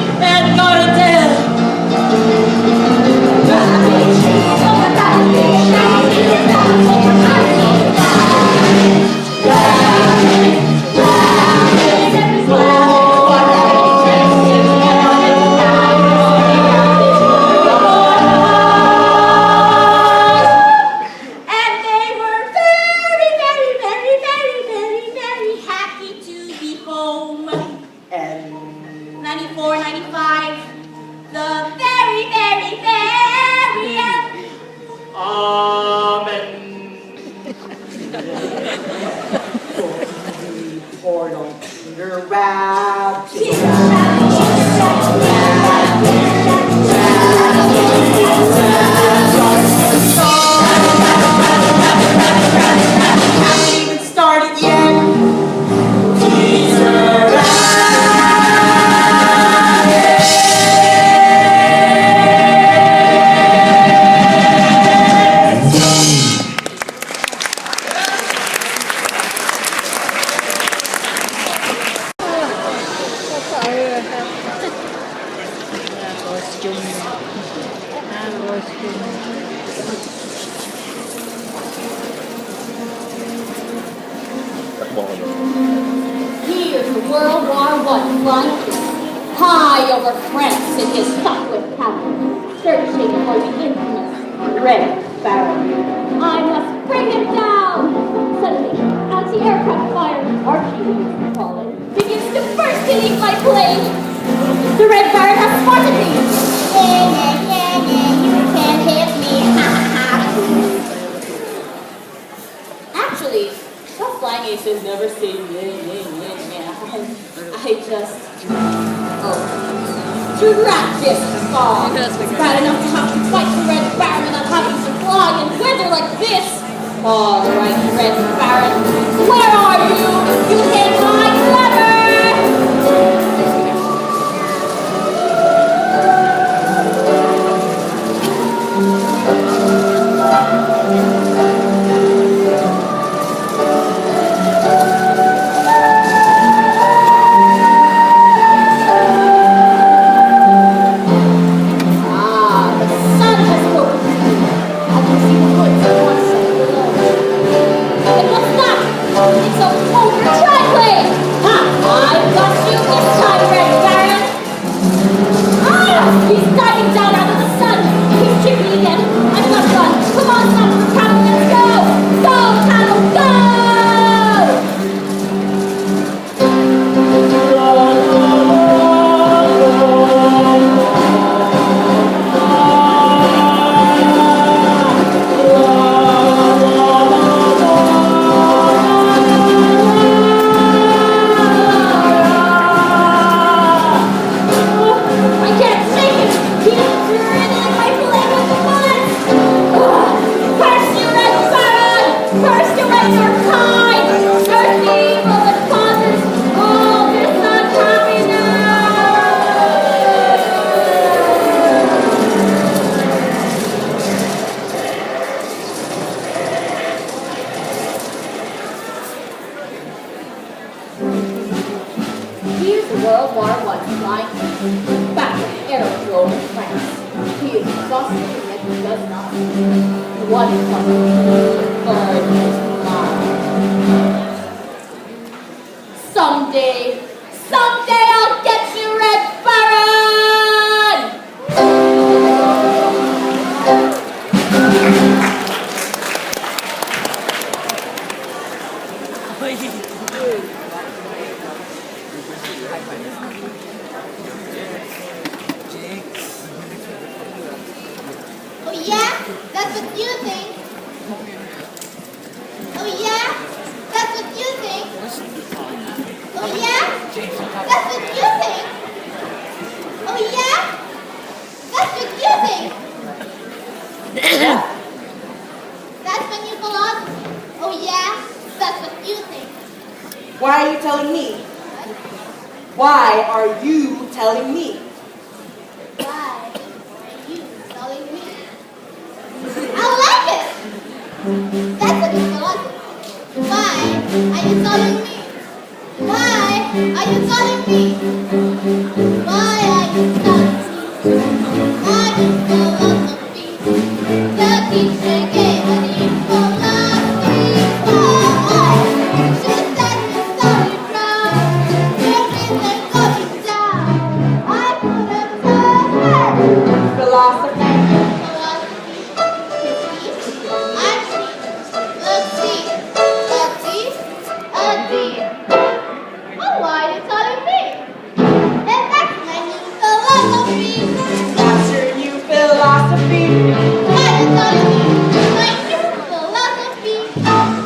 Here's the World War I flying high over France in his chocolate cabin, searching for the infamous Red Baron. I must bring him down! Suddenly, anti-aircraft fire, Archie we used to call it, begins to burst beneath my plane. The Red Baron has spotted me! You can't hit me. Actually, some flying aces never say yeah. I just, drat this fog. It's bad enough to have to fight the Red Baron without having to fly in weather like this. All right, Red Baron, where are you? You hit my clever! Someday I'll get you, Red Baron! Oh yeah? That's what you think? Oh yeah? That's what you think? Oh yeah? That's what you think? Oh yeah? That's what you think? That's my new philosophy. Oh yeah? That's what you think? Why are you telling me? Why are you telling me? Why are you telling me? I like it! That's a new philosophy. Why are you telling me? Why are you telling me? Why are you telling me? My new philosophy. The teacher gave a new philosophy. Why? She said me sorry, brown. Buildings are going down. I put a Philosophy. That's your new philosophy.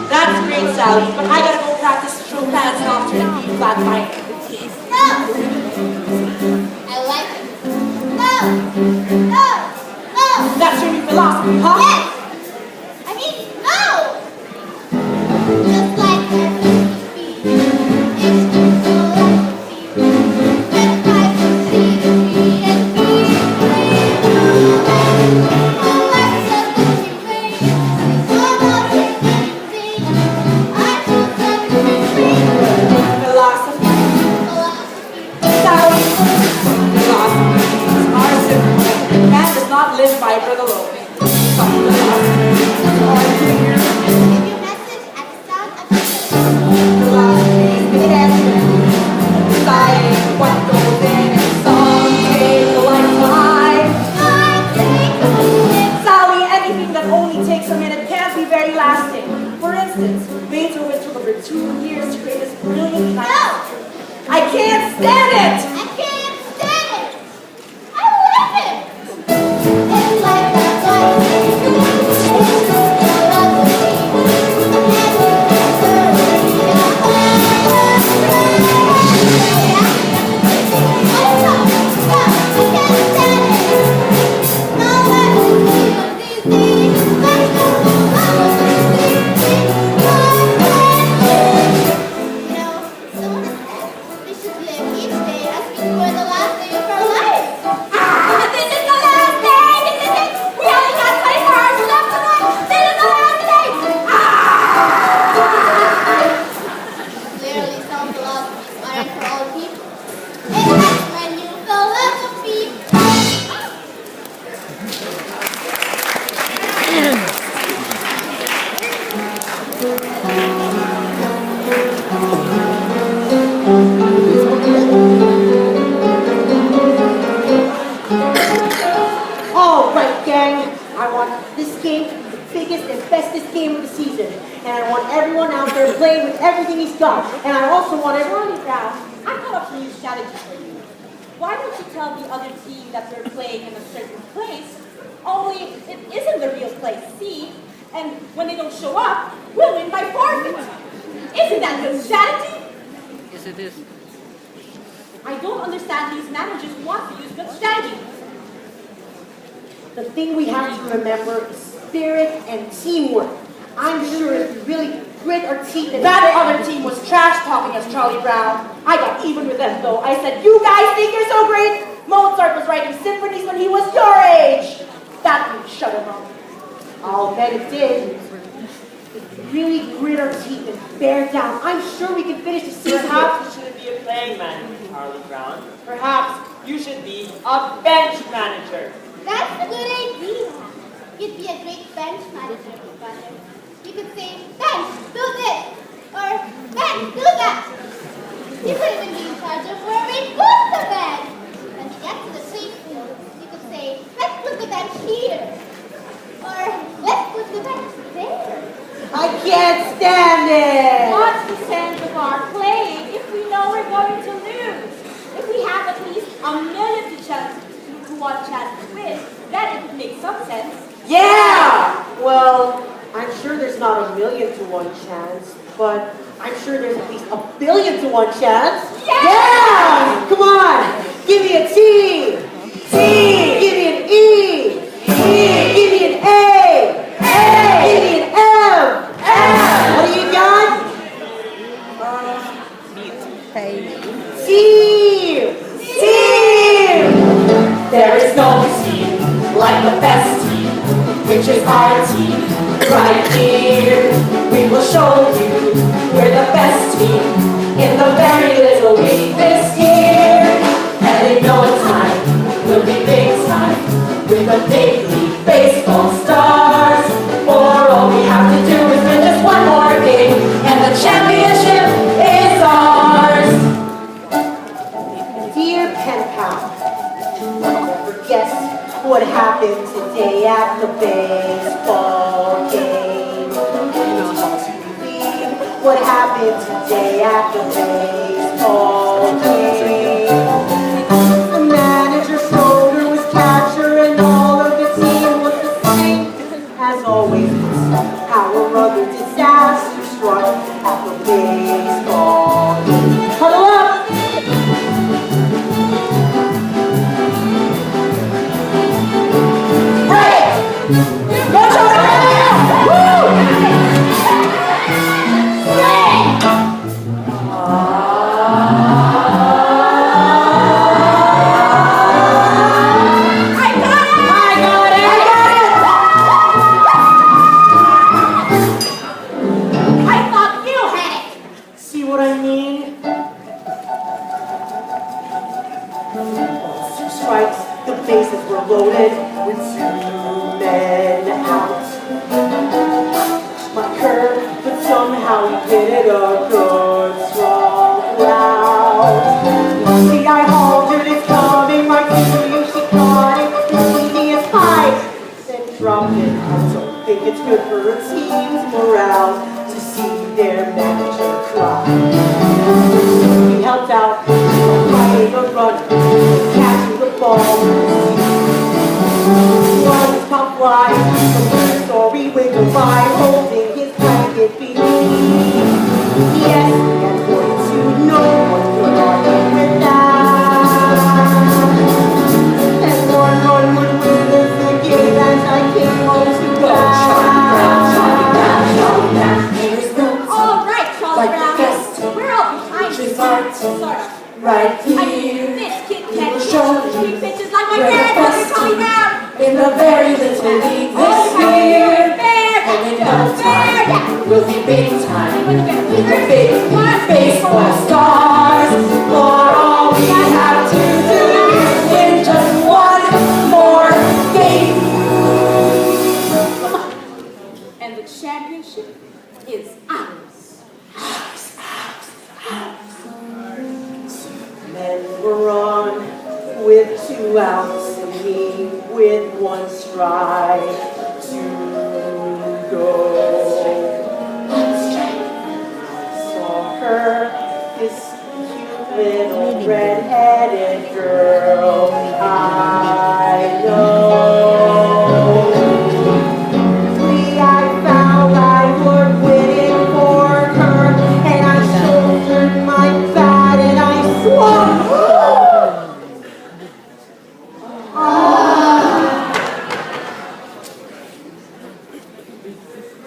That's great, Sally, but I gotta go practice Chopin's Nocturne in B flat minor. I like it. No! No! No! That's your new philosophy, huh? Yes! I mean, no! Just like my philosophy. It's new philosophy. When I can see the B and B. My life's a lucky rain. I'm not doing anything. I just have to be free. Philosophy. Philosophy. Sally. Philosophy. Are simple. Man does not live by bread alone. instance, Beethoven took over 2 years to create this brilliant No! I can't stand it! I can't stand it! I love it! It's like a light. All right, gang. I want this game to be the biggest and bestest game of the season. And I want everyone out there playing with everything he's got. And I also want everyone... Charlie Brown, I've got up a new strategy for you. Why don't you tell the other team that they're playing in a certain place, only it isn't the real place, see? And when they don't show up, we'll win by forfeit. Isn't that good strategy? Yes, it is. I don't understand these managers who want to use good strategy. The thing we have to remember is spirit and teamwork. I'm sure if we really grit our teeth and... That other team was trash talking us, Charlie Brown. I got even with them though. I said, you guys think you're so great? Mozart was writing symphonies when he was your age. That would shut him up. I'll bet it did. If we really grit our teeth and bear down, I'm sure we can finish the season. Perhaps you shouldn't be a playing manager, Charlie Brown. Perhaps you should be a bench manager. That's a good idea. You'd be a great bench manager, brother. You could say, bench, do this, or bench, do that. You could even be in charge of where we put the bench. When you get to the safe field, you could say, let's put the bench here, or let's put the bench there. I can't stand it! What's the sense of our playing if we know we're going to lose? If we have at least a million to 1 chance to win, then it would make some sense. Yeah! Well, I'm sure there's not a 1,000,000 to 1 chance, but I'm sure there's at least a 1,000,000,000 to 1 chance. Yeah! Come on! Give me a T! T! Give me an E! E! Give me an A! A! Give me an M! M! What do you got? Team! Team! There is no team like the best team, which is our team right here. We will show you we're the best team in the very little league this year. And in no time, we'll be big time with the big league baseball stars. For all we have to do is win just one more game, and the championship is ours. Dear pen pal, never guess what happened today at the baseball game. What happened today at the baseball game? The manager's shoulder was catcher and all of the team was the same. As always, our other disaster struck at the baseball game. Huddle up! It's good for a team's morale to see their manager cry. He helped out fighting a runner, catching the ball. One top fly, the story wiggled by, holding his blanket beneath. Yes, and going to know what good argue with that. And one would win the game as I came home to back. All right, Charlie Brown. We're all behind you. Sort of. Right I mean, here, this kid we can't will show show you three pitches like my where the grandmother, best Charlie Brown. in the very little league this year. And in no time, we'll be big time with the big baseball stars. For all we have to do is win just one more game. And the championship is ours. Men were on with 2 outs and me with 1 strike to go. I saw her, this cute little red-headed girl I know. I found I would win it for her, and I shouldered my bat and I swung.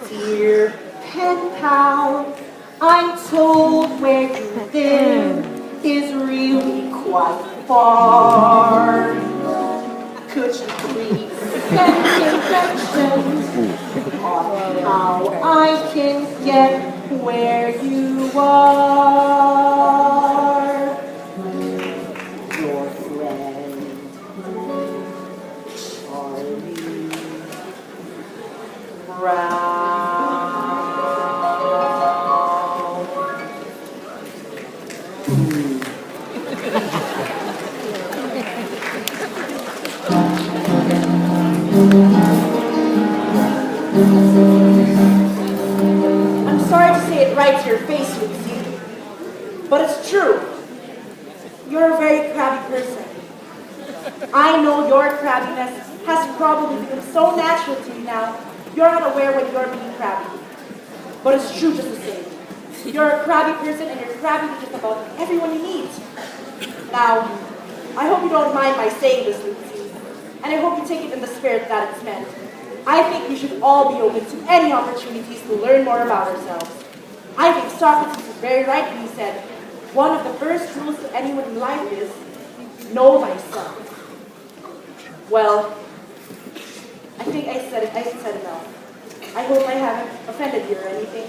Dear pen pal, I'm told where you've been is really quite far. Could you please send directions on how I can get where you are? Your friend, Charlie Brown. I'm sorry to say it right to your face, Lucy, but it's true. You're a very crabby person. I know your crabbiness has probably become so natural to you now, you're not aware when you're being crabby. But it's true just the same. You're a crabby person and you're crabby to just about everyone you meet. Now, I hope you don't mind my saying this, Lucy, and I hope you take it in the spirit that it's meant. I think we should all be open to any opportunities to learn more about ourselves. I think Socrates was very right when he said, one of the first rules to anyone in life is, know thyself. Well, I think I said enough. I hope I haven't offended you or anything.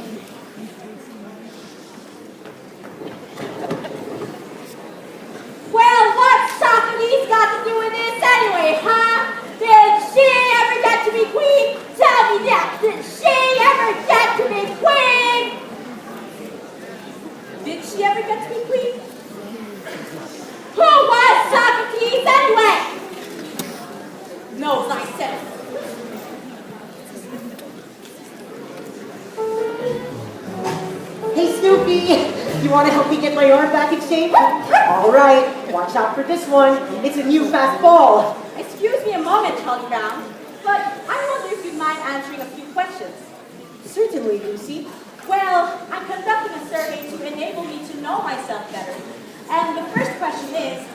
Well, what's Socrates got to do with this anyway, huh? Did she ever get to be queen? Tell me that. Did she ever get to be queen? Did she ever get to be queen? Who was Socrates anyway? Knows thyself. Hey Snoopy, you want to help me get my arm back in shape? All right, watch out for this one. It's a new fast ball. Excuse me a moment, Charlie Brown, but I wonder if you'd mind answering a few questions. Certainly, Lucy. Well, I'm conducting a survey to enable me to know myself better. And the first question is,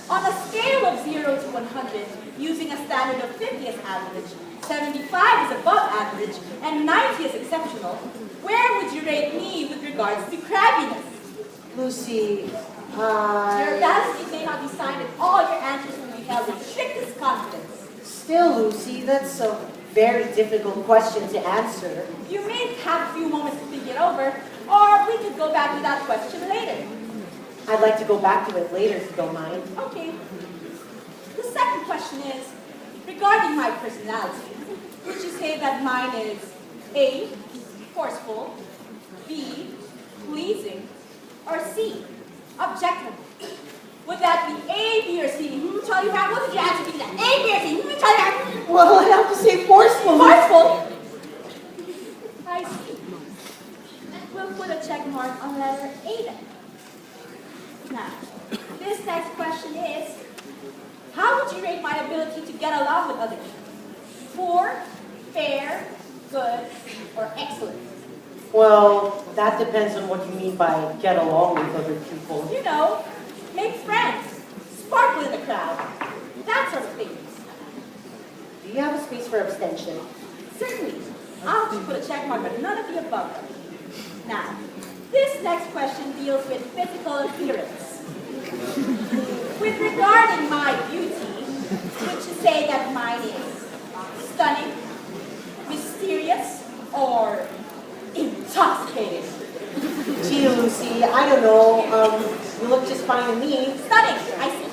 on a scale of 0 to 100, using a standard of 50 as average, 75 is above average, and 90 is exceptional, where would you rate me with regards to crabbiness? Lucy, Your audacity may not be signed, and all your answers will be held in strictest confidence. Still, Lucy, that's a very difficult question to answer. You may have a few moments to think it over, or we could go back to that question later. I'd like to go back to it later, if you don't mind. Okay. The second question is, regarding my personality, would you say that mine is A, forceful, B, pleasing, or C, objective? Would that be A, B, or C? Charlie Brown, what would your answer be to that? A, B, or C? Charlie Brown? Well, I'd have to say forceful. Forceful? I see. Fair, good, or excellent? Well, that depends on what you mean by get along with other people. You know, make friends, sparkle in the crowd, that sort of thing. Do you have a space for abstention? Certainly. I'll just put a check mark on none of the above. Now, this next question deals with physical appearance. With regarding my beauty, would you say that mine is stunning, mysterious, or intoxicating? Gee, Lucy, I don't know. You look just fine to me. Stunning, I see.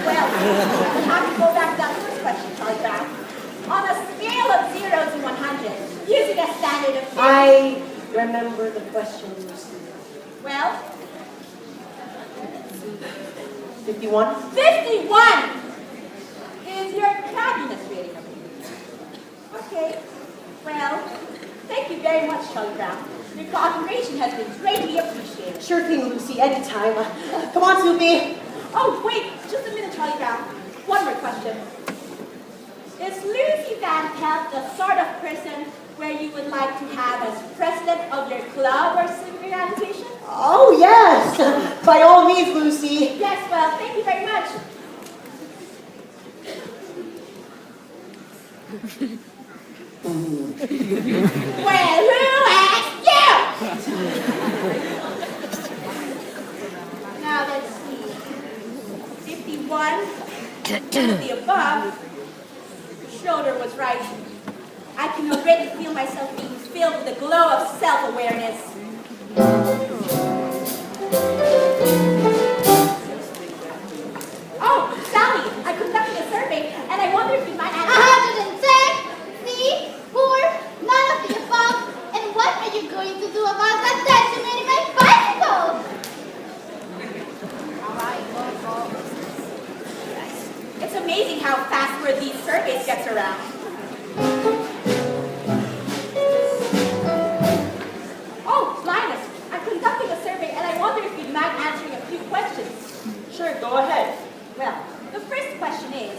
Well, we have to go back to that first question, Charlie Brown. On a scale of 0 to 100, using a standard of 50. I remember the question, Lucy. Well, 51? 51 is your crabbiness rating. Okay. Well, thank you very much, Charlie Brown. Your cooperation has been greatly appreciated. Sure thing, Lucy, anytime. Come on, Soupy. Oh, wait, just a minute, Charlie Brown. One more question. Is Lucy Van Pelt the sort of person where you would like to have as president of your club or civic organization? Oh, yes. By all means, Lucy. Yes, well, thank you very much. Well, who asked you? Now let's see. 51. The above. Schroeder was right. I can already feel myself being filled with a glow of self-awareness. Oh, Sally, I conducted a survey, and I wonder if you might answer. 110, C, 4, none of the above. And what are you going to do about that decimating my bicycle? All right, go. It's amazing how fast word these surveys gets around. Oh, Linus, I'm conducting a survey, and I wonder if you'd mind answering a few questions. Sure, go ahead. Well, the first question is,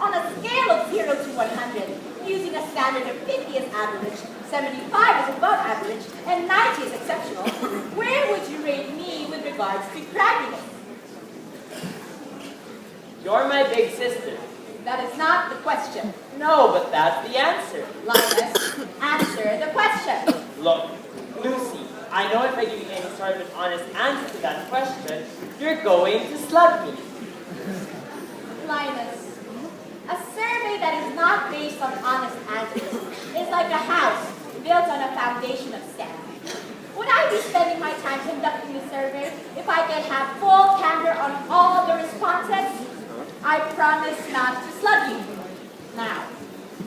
on a scale of 0 to 100, using a standard of 50 as average, 75 is above average, and 90 is exceptional, where would you rate me with regards to crabbiness? You're my big sister. That is not the question. No, but that's the answer. Linus, answer the question. Look, Lucy, I know if I give you any sort of an honest answer to that question, you're going to slug me. Linus, a survey that is not based on honest answers is like a house built on a foundation of sand. Would I be spending my time conducting the survey if I could have full candor on all the responses? I promise not to slug you. Now,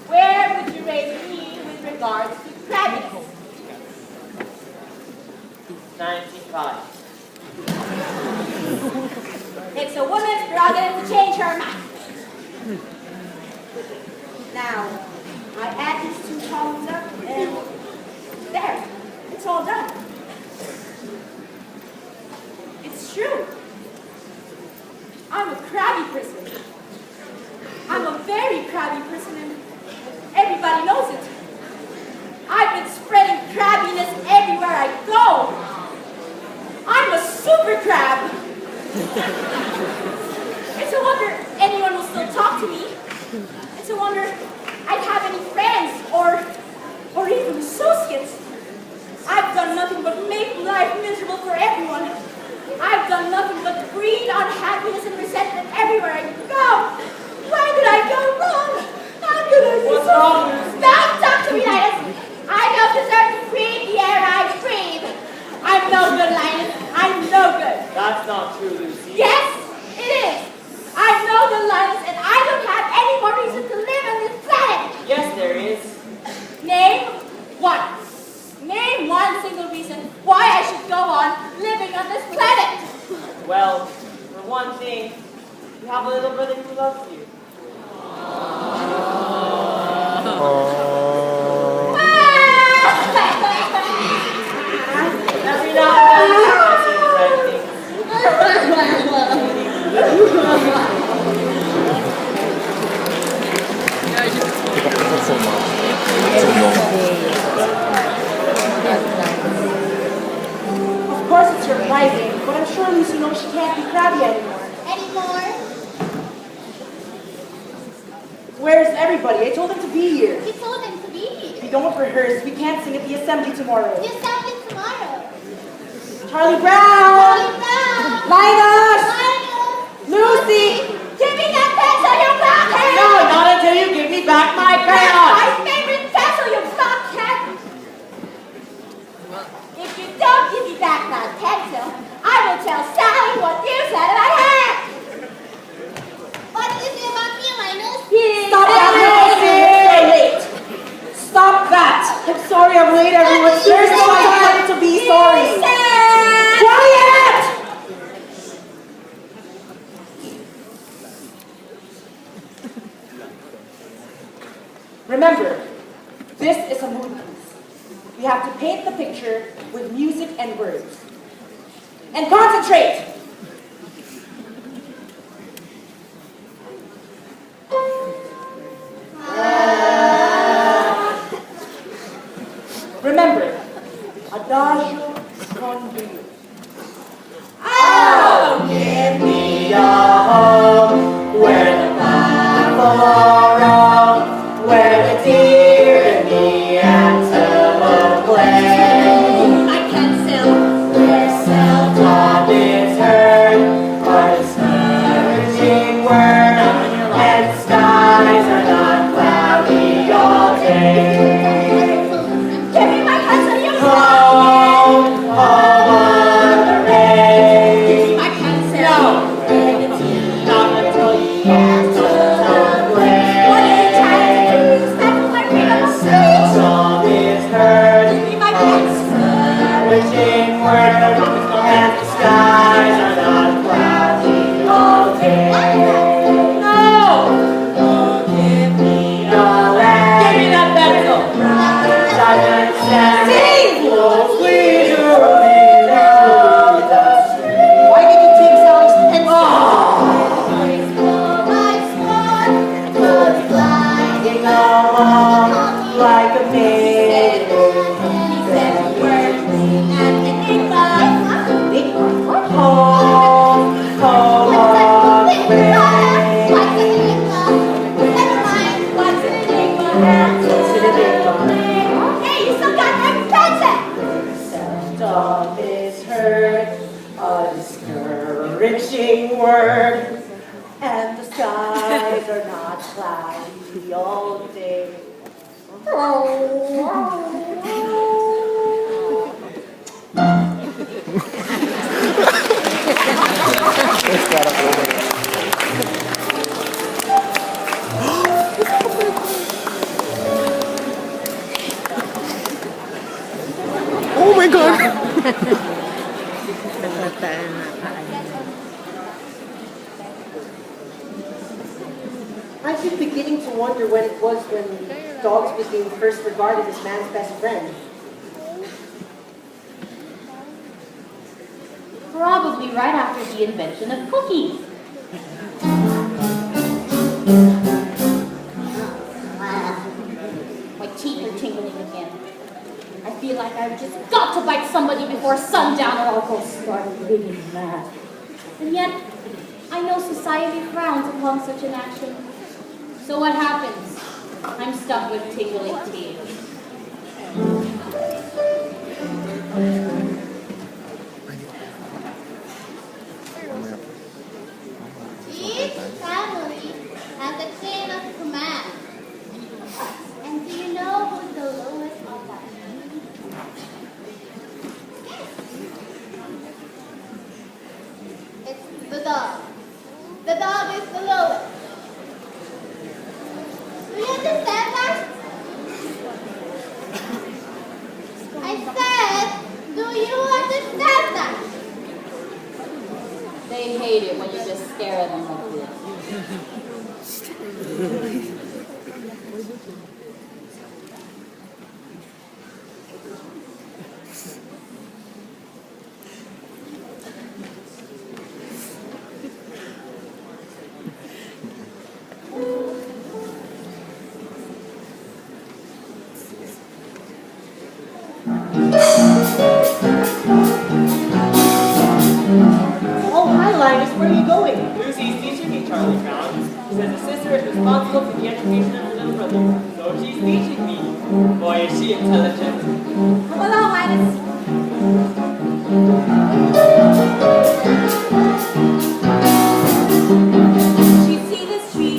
where would you rate me with regards to crabbiness? 95. It's a woman's prerogative to change her mind. Now, I add these 2 columns up, and there, it's all done. It's true. I'm a crabby person. I'm a very crabby person, and everybody knows it. I've been spreading crabbiness everywhere I go. I'm a super crab. It's a wonder anyone will still talk to me. It's a wonder I'd have any friends or even associates. I've done nothing but make life miserable for everyone. I've done nothing but breed unhappiness and resentment everywhere I go. Where did I go wrong? How could I be What's so... wrong? Stop, talk to me, Linus. I don't deserve to breathe the air I breathe. I'm no good, Linus. I'm no good. That's not true, Lucy. Yes, it is. I'm no good, Linus, and I don't have any more reason to live on this planet. Yes, there is. Name one. Name one single reason why I should go on living on this planet. Well, for one thing, you have a little brother who loves you. Every now and then, you can't say the right things. That's so much. surprising, but I'm sure Lucy knows she can't be crabby anymore. Anymore? Where's everybody? I told them to be here. You told them to be If we here. don't rehearse, we can't sing at the assembly tomorrow. The assembly tomorrow. Charlie Brown! Charlie Brown! Linus! Linus! Lucy! Give me that pencil, you blockhead! No, not until you give me back my That's crayon! my favorite pencil, you blockhead! If you don't give me back my pencil, I will tell Sally what you said about her! What did you say about me, Linus? Stop that, Lucy! Stop that! I'm sorry I'm late, everyone. There's no time to be sorry. Quiet! Remember, this is a mood piece. We have to paint the picture with music and words. And concentrate! Remember, adagio con brio. Oh, give me a home where the buffalo roam, where the deer and the antelope play. I can sell. Where seldom is heard or discouraging word, and skies are not cloudy all day. Give me my pencil, you Home, home on the range. my pencil. No, not until you get to the way. What are you trying to do? Step on my freedom. Seldom is heard Give me my pencil. wishing word, and the skies are not cloudy all day. No! Oh, give me no land. Give me that pencil. Doesn't stand. Sing! Oh, please, you Why did you take Sally's pencil? My swan goes flying along like a maiden. He said words and enigma. Home, home on the way. What's an enigma? Hey, you still got my pencil! Seldom is heard a discouraging word, And the skies are not cloudy all day. Oh my god! Nagtataan na paano. I've been beginning to wonder when it was when dogs became first regarded as man's best friend. Probably right after the invention of cookies. My teeth are tingling again. I feel like I've just got to bite somebody before sundown or I'll go start really mad. And yet, I know society frowns upon such an action. So what happens? I'm stuck with tingling teeth. Each family has a chain of command. And do you know who's the lowest of that? It's the dog. The dog is the lowest. Do you understand that? I said, do you understand that? They hate it when you just stare at them like this. Linus, where are you going? Lucy's teaching me, Charlie Brown. She says her sister is responsible for the education of her little brother. So she's teaching me. Boy, is she intelligent. Come along, Linus. You see this tree?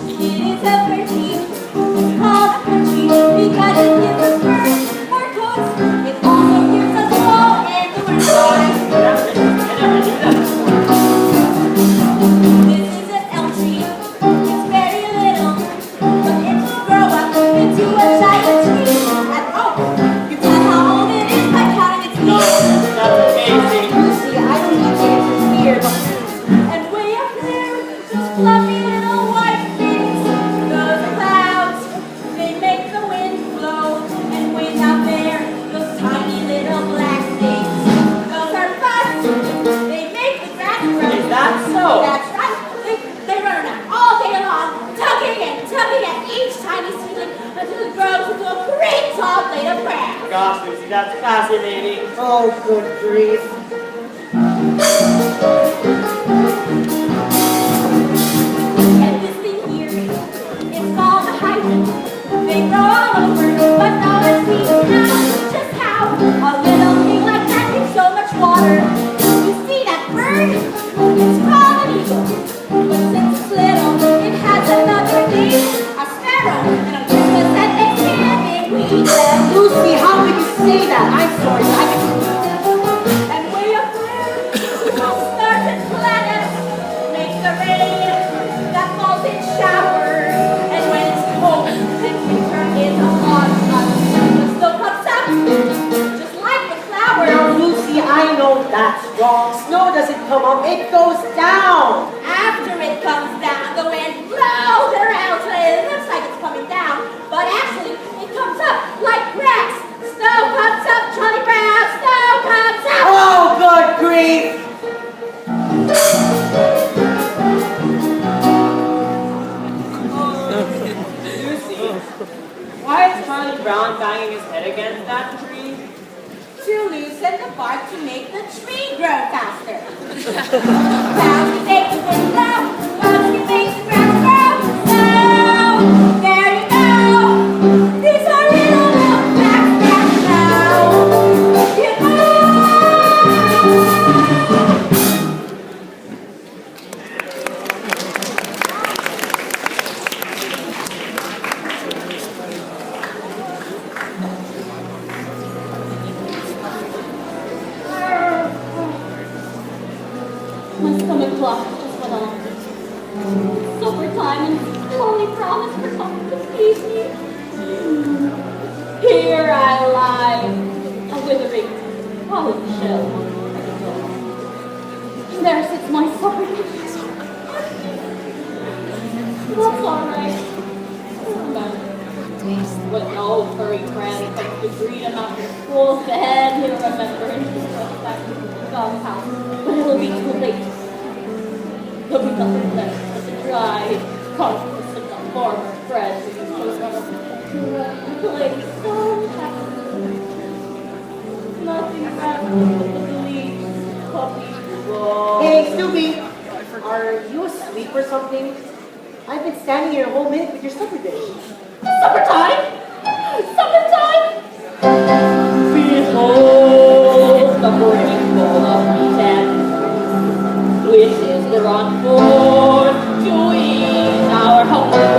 It is a fir tree. It's called a fir tree because it gives us fur or coats. It also gives us wool and the word I never knew that before. This is an elm tree. It's very little, but it will grow up into a giant tree. And oh, you can tell how old it is by counting its leaves. That's amazing. Lucy, I don't need answers here, but And way up there, those fluffy little white things, those clouds, they make the wind blow. And way out there, those tiny little black things, those are buds. They make the grass grow. Is that so? That's right. They run around all day long, tugging at each tiny seedling until it grows into a great tall blade of grass. Gosh, Lucy, that's fascinating. oh, good grief. And this thing here, it's called a hydrant. They grow all over, but no one sees how, just how a little thing like that needs so much water. You see that bird? It's called an eagle. But since it's little, it has another name, a sparrow. And a purpose that they can't make we them. Lucy, how could you say that? I'm sorry. And way up there, those stars and planets make the rain that falls in showers. And when it's cold and winter is upon us, the snow comes up, just like the flowers. Now, Lucy, I know that's wrong. Snow doesn't come up, it goes down. After it comes down, the wind blows it around so it looks like it's coming down, but actually it comes up like grass. Snow comes up, Charlie Brown, snow comes up. Oh, good grief. Lucy, why is Charlie Brown banging his head against that tree? To loosen the bark to make the tree grow faster. Clouds make the wind blow, clouds make the grass grow. So, there you go. These are little facts that now you know. My stomach clock just went on. Supper time and Lonely Brown has forgotten to feed me. Here I lie, a withering, hollow shell. And there sits my supper dish. That's all right. When no furry friend comes to greet him after school, then he'll remember and he'll go back to God's house. But it'll be too late. There'll be nothing left but the dry carcass of the former friend who used to run up to play so happy. Nothing left but the bleached puppy wall. Hey, Snoopy, are you asleep or something? I've been standing here a whole minute with your supper dish. Supper time! Supper time! Behold the morning bowl of meat and wishes the run forth to ease our hunger.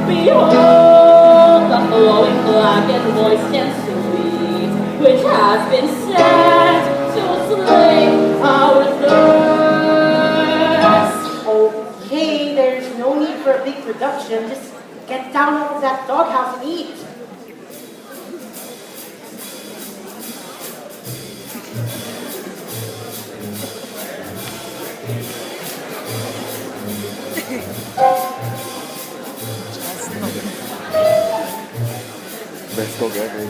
Behold the flowing black and moist and sweet, which has been sent to slay our thirst. Okay, there's no need for a big production. Just get down off of that doghouse and eat. Best dog ever.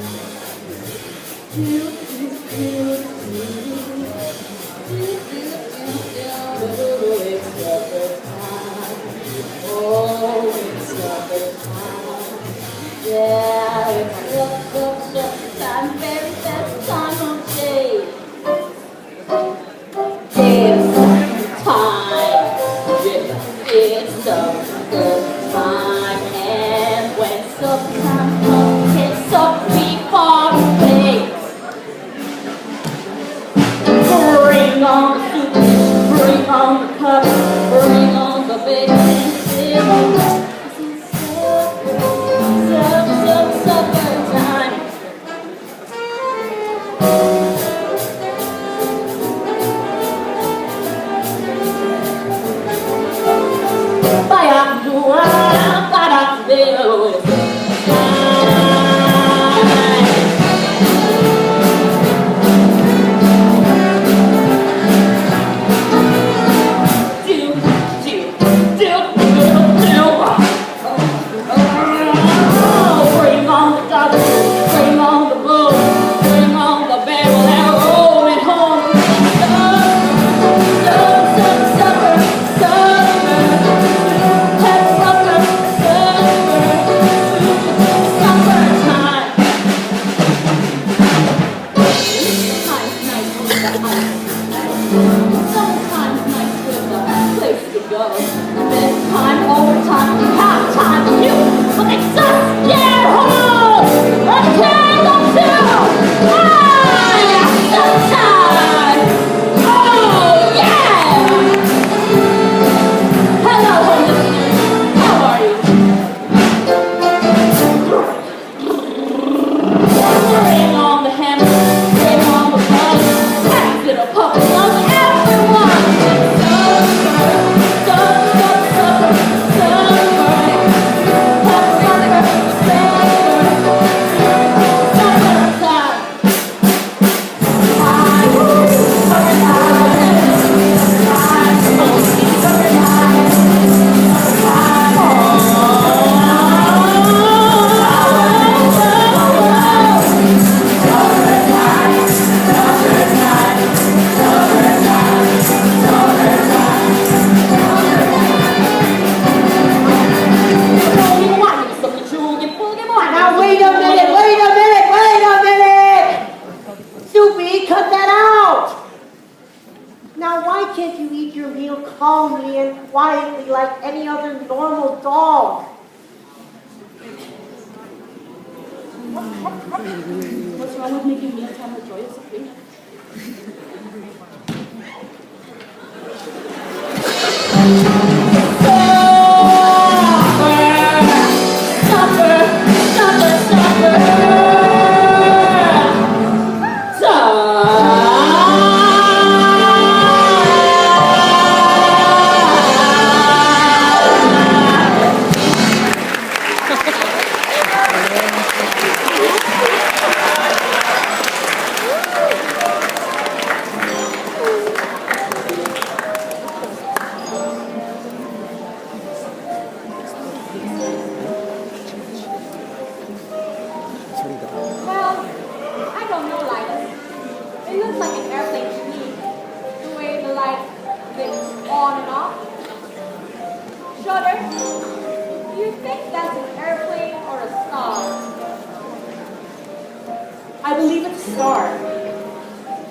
Yeah, it's the very best time of day. time it's up before me. Bring on the soup dish, bring on the cup, bring on the bacon. Supper time. Bring on the double, bring on the bull, bring on the barrel and roll it home. Sometimes nice with a place to go. Bedtime, overtime, halftime, you, but they just get home. A candle too. Sunshine. Oh yeah. Hello, home listeners. How are you? Bring on the hammer, bring on the bug, pass it a puff of everyone. Now wait a minute! Soupy, cut that out! Now why can't you eat your meal calmly and quietly like any other normal dog? What's wrong with making mealtime a joyous occasion? Well, I don't know, Linus. It looks like an airplane to me. The way the light blinks on and off. Shudder, do you think that's an airplane or a star? I believe it's a star.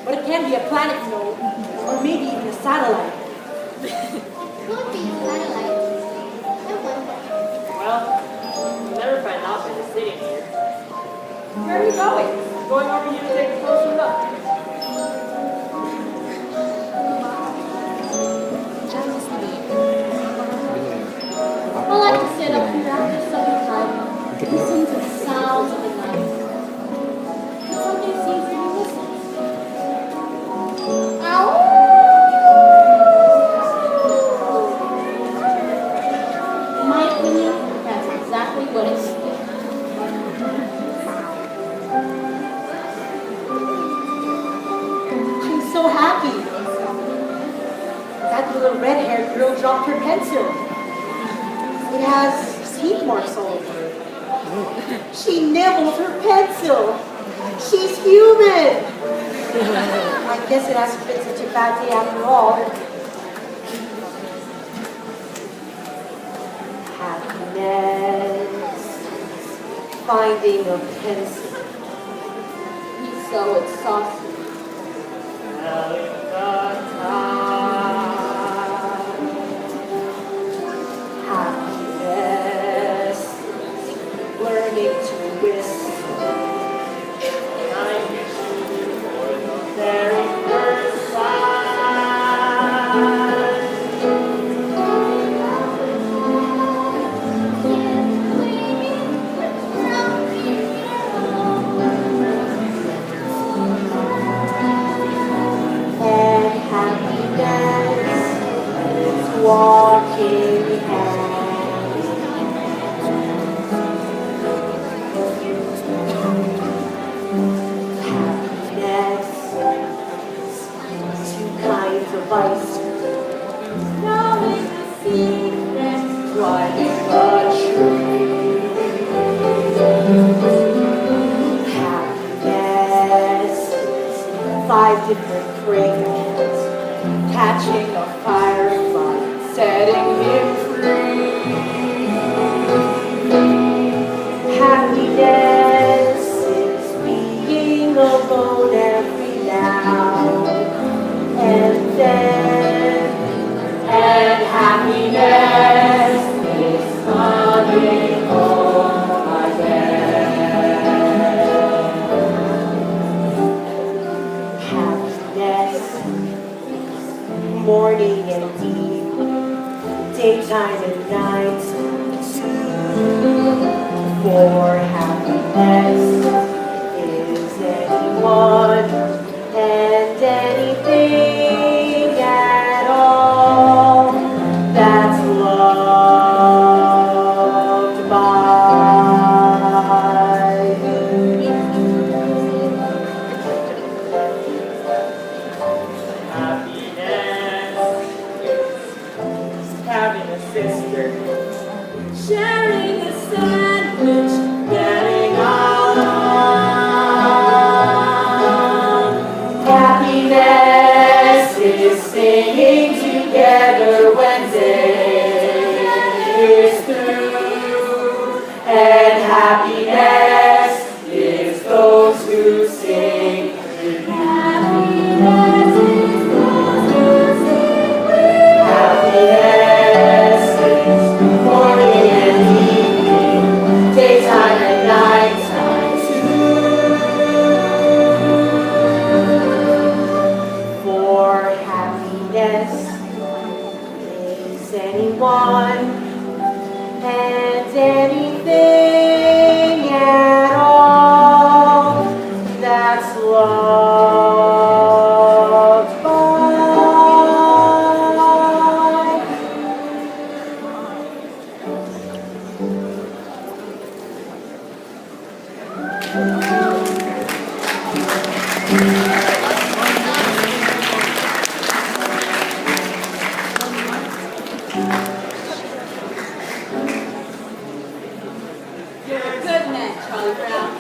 But it can be a planet, you know, or maybe even a satellite. Could be satellite. I wonder. Well, you'll never find out by just sitting here. Where are you going? Going over here to take a closer look. I like to sit up here after supper time, listen to the sounds of the night. But something seems to be missing. In my opinion, that's exactly what it's. I'm so happy. That little red-haired girl dropped her pencil. It has teeth marks all over it. She nibbled her pencil. She's human. I guess it hasn't been such a bad day after all. Happiness. Finding a pencil. He's so exhausted. Happiness. Learning turning to whisk. And I wish you for the very first time. And happiness is walking hand. Happiness, two kinds of ice. Knowing the secret, climbing the tree. Happiness, five different cravings, catching a firefly, setting him free. Happiness is being alone every now and then. And happiness is coming home again. Happiness, morning and eve, daytime and night, for happiness is anyone and anything at all that's loved by you. Happiness is having a sister, sharing a sandwich, getting along. Happiness is singing together when day is through. And happiness is those who sing. Happiness is those who sing. Happiness is morning and evening, daytime and nighttime too. For happiness is anyone and anything at all that's loved by. You're a good man, Charlie Brown.